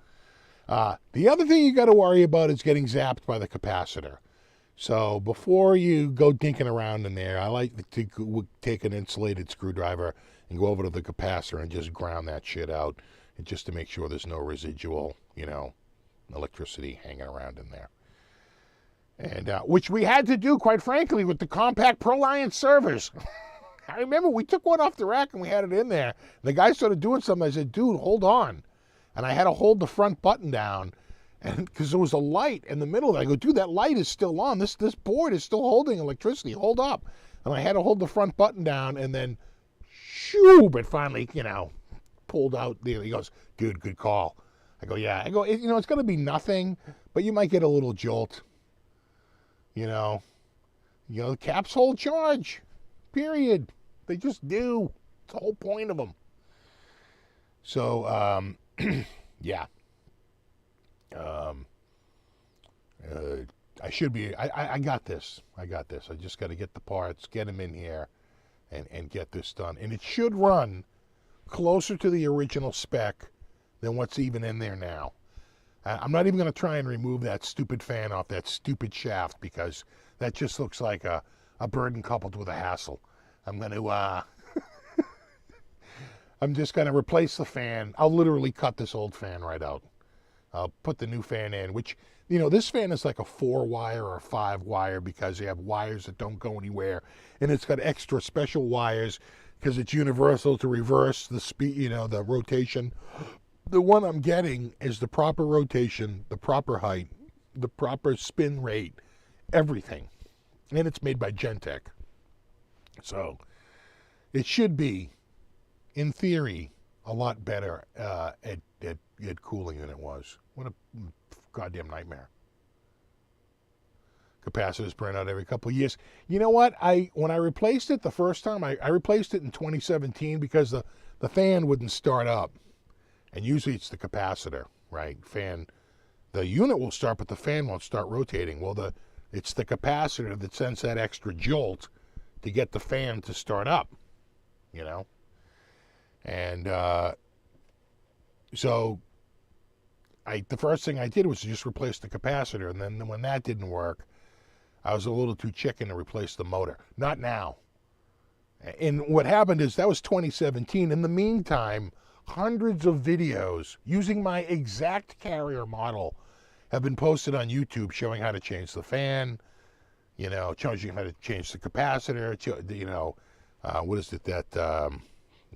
[SPEAKER 1] The other thing you got to worry about is getting zapped by the capacitor. So before you go dinking around in there, I like to take an insulated screwdriver and go over to the capacitor and just ground that shit out, and just to make sure there's no residual, electricity hanging around in there. And which we had to do, quite frankly, with the compact Pro Lion servers. I remember we took one off the rack and we had it in there. The guy started doing something. I said, dude, hold on. And I had to hold the front button down, and because there was a light in the middle of it. I go, dude, that light is still on. This board is still holding electricity. Hold up. And I had to hold the front button down, and then, shoo, but finally, pulled out. He goes, dude, good call. I go, yeah. I go, it's going to be nothing, but you might get a little jolt. The caps hold charge, period. They just do. It's the whole point of them. So, yeah. I should be, I got this. I just got to get the parts, get them in here, and get this done. And it should run closer to the original spec than what's even in there now. I'm not even going to try and remove that stupid fan off that stupid shaft, because that just looks like a burden coupled with a hassle. I'm going to, I'm just going to replace the fan. I'll literally cut this old fan right out. I'll put the new fan in, which, this fan is like a 4-wire or a 5-wire, because they have wires that don't go anywhere. And it's got extra special wires because it's universal to reverse the speed, the rotation. The one I'm getting is the proper rotation, the proper height, the proper spin rate, everything. And it's made by Gentech. So it should be, in theory, a lot better at cooling than it was. What a goddamn nightmare. Capacitors burn out every couple of years. You know what? When I replaced it the first time, I replaced it in 2017 because the fan wouldn't start up. And usually it's the capacitor, right? The unit will start, but the fan won't start rotating. Well, it's the capacitor that sends that extra jolt to get the fan to start up, And so the first thing I did was just replace the capacitor. And then when that didn't work, I was a little too chicken to replace the motor. Not now. And what happened is that was 2017. In the meantime, hundreds of videos using my exact carrier model have been posted on YouTube showing how to change the fan, showing you how to change the capacitor, what is it that,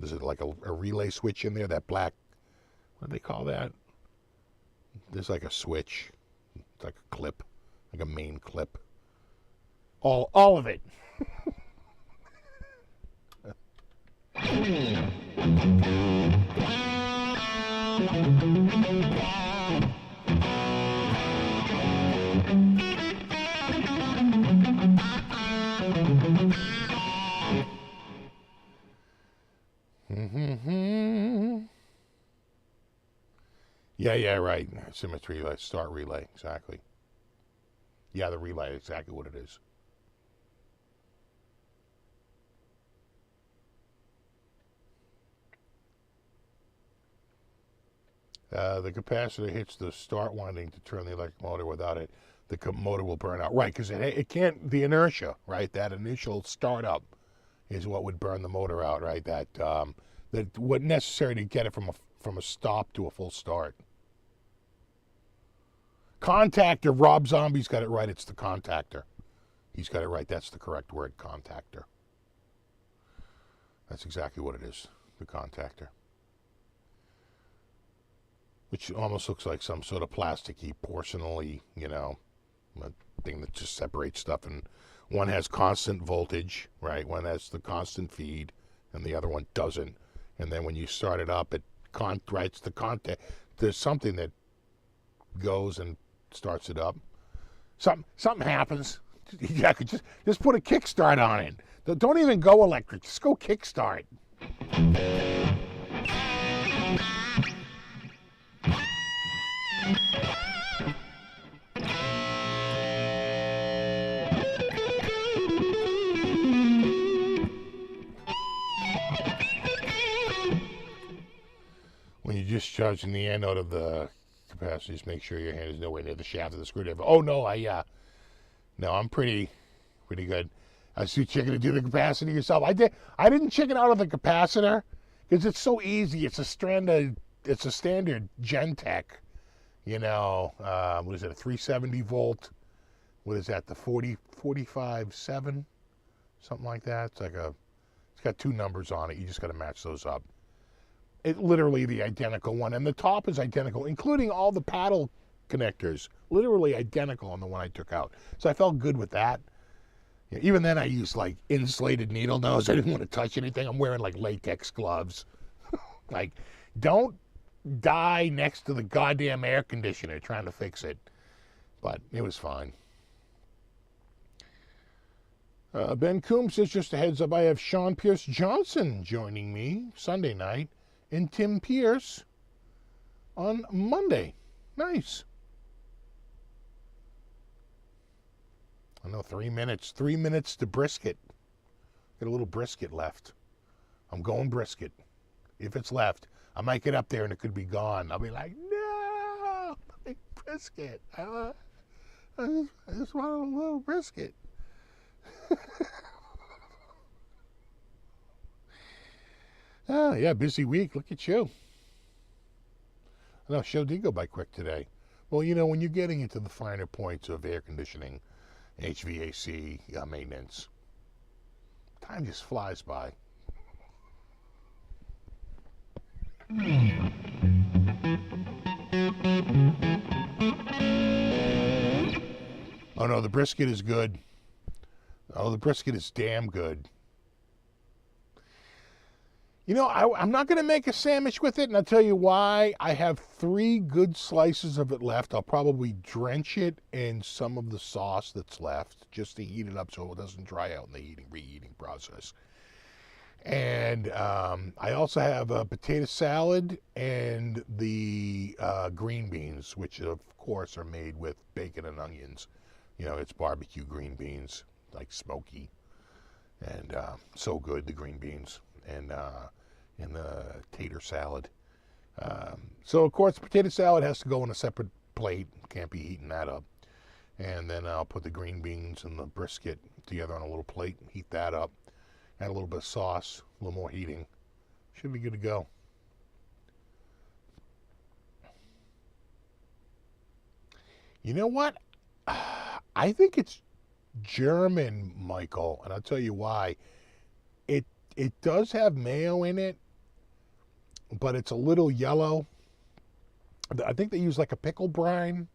[SPEAKER 1] is it like a relay switch in there, that black, what do they call that? There's like a switch. It's like a clip, like a main clip. All of it. Yeah, right. Symmetry relay, start relay, exactly. Yeah, the relay, exactly what it is. The capacitor hits the start winding to turn the electric motor. Without it, the motor will burn out. Right, because it can't, the inertia, right? That initial startup is what would burn the motor out, right? That what necessary to get it from a stop to a full start. Contactor, Rob Zombie's got it right. It's the contactor. He's got it right. That's the correct word, contactor. That's exactly what it is, the contactor. Which almost looks like some sort of plasticky, porcelain-y, thing that just separates stuff. And one has constant voltage, right? One has the constant feed, and the other one doesn't. And then when you start it up, it writes the contact. There's something that goes and starts it up. Something happens. Yeah, just put a kickstart on it. Don't even go electric. Just go kickstart. When you're discharging the anode of the capacitor, just make sure your hand is nowhere near the shaft of the screwdriver. Oh no, I'm pretty good. I see checking to do the capacitor yourself. I didn't check it out of the capacitor because it's so easy. It's a standard Gentech. What is it? A 370 volt. What is that? The 45.7, something like that. It's got two numbers on it. You just got to match those up. It's literally the identical one, and the top is identical, including all the paddle connectors. Literally identical on the one I took out. So I felt good with that. Even then, I used like insulated needle nose. I didn't want to touch anything. I'm wearing like latex gloves. Like, don't die next to the goddamn air conditioner trying to fix it. But it was fine. Ben Coombs says, just a heads up, I have Sean Pierce Johnson joining me Sunday night and Tim Pierce on Monday. Nice. I know, 3 minutes. 3 minutes to brisket. Got a little brisket left. I'm going brisket. If it's left, I might get up there and it could be gone. I'll be like, no, my brisket. I just want a little brisket. Oh, yeah, busy week. Look at you. No, show did go by quick today. Well, when you're getting into the finer points of air conditioning, HVAC maintenance, time just flies by. Oh no, the brisket is good. Oh, the brisket is damn good. I'm not going to make a sandwich with it, and I'll tell you why. I have 3 good slices of it left. I'll probably drench it in some of the sauce that's left, just to heat it up so it doesn't dry out in the reheating process. And I also have a potato salad and the green beans, which of course are made with bacon and onions. It's barbecue green beans, like smoky, and so good, the green beans. And the tater salad. So, of course, potato salad has to go in a separate plate. Can't be heating that up. And then I'll put the green beans and the brisket together on a little plate, heat that up, add a little bit of sauce, a little more heating. Should be good to go. You know what? I think it's German, Michael, and I'll tell you why. It does have mayo in it, but it's a little yellow. I think they use like a pickle brine.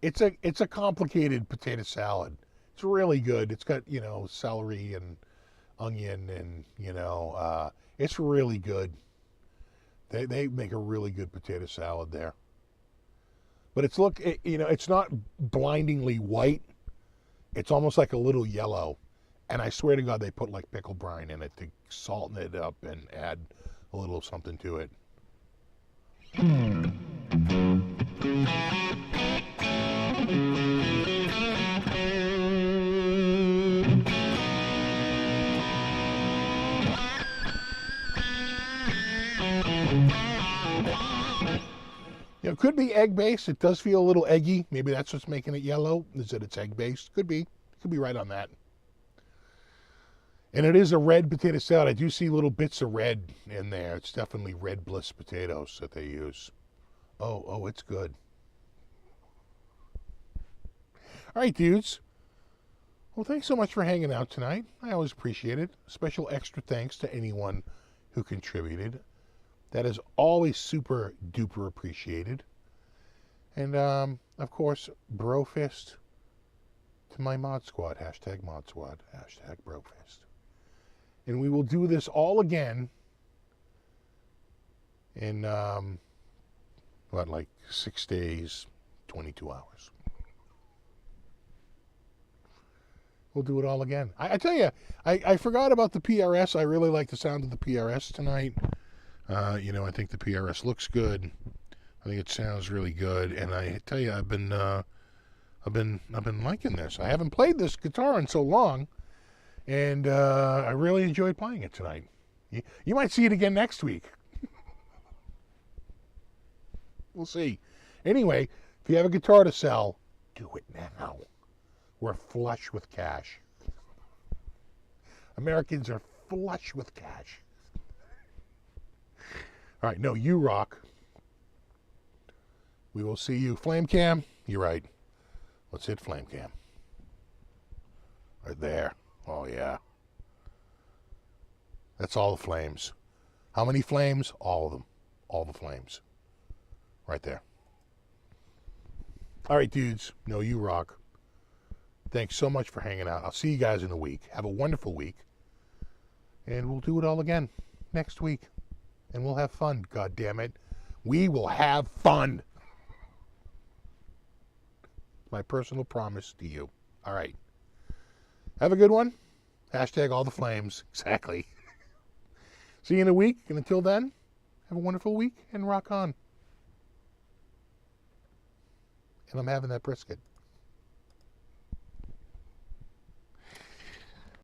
[SPEAKER 1] It's a complicated potato salad. It's really good. It's got, celery and onion and, it's really good. They make a really good potato salad there. But it's not blindingly white. It's almost like a little yellow. And I swear to God, they put like pickle brine in it to salten it up and add a little something to it. You know, it could be egg-based. It does feel a little eggy. Maybe that's what's making it yellow, is that it's egg-based. Could be. Could be right on that. And it is a red potato salad. I do see little bits of red in there. It's definitely Red Bliss potatoes that they use. Oh, it's good. All right, dudes. Well, thanks so much for hanging out tonight. I always appreciate it. Special extra thanks to anyone who contributed. That is always super duper appreciated. And, of course, Brofist to my mod squad. Hashtag mod squad. Hashtag Brofist. And we will do this all again in, like 6 days, 22 hours. We'll do it all again. I tell you, I forgot about the PRS. I really like the sound of the PRS tonight. You know, I think the PRS looks good. I think it sounds really good. And I tell you, I've been liking this. I haven't played this guitar in so long, and I really enjoyed playing it tonight. You might see it again next week. We'll see. Anyway, if you have a guitar to sell, do it now. We're flush with cash. Americans are flush with cash. All right, no, you rock. We will see you. Flame cam, you're right. Let's hit flame cam. Right there. Oh, yeah. That's all the flames. How many flames? All of them. All the flames. Right there. All right, dudes. No, you rock. Thanks so much for hanging out. I'll see you guys in a week. Have a wonderful week. And we'll do it all again next week. And we'll have fun, God damn it. We will have fun. My personal promise to you. All right. Have a good one. Hashtag all the flames. Exactly. See you in a week. And until then, have a wonderful week and rock on. And I'm having that brisket.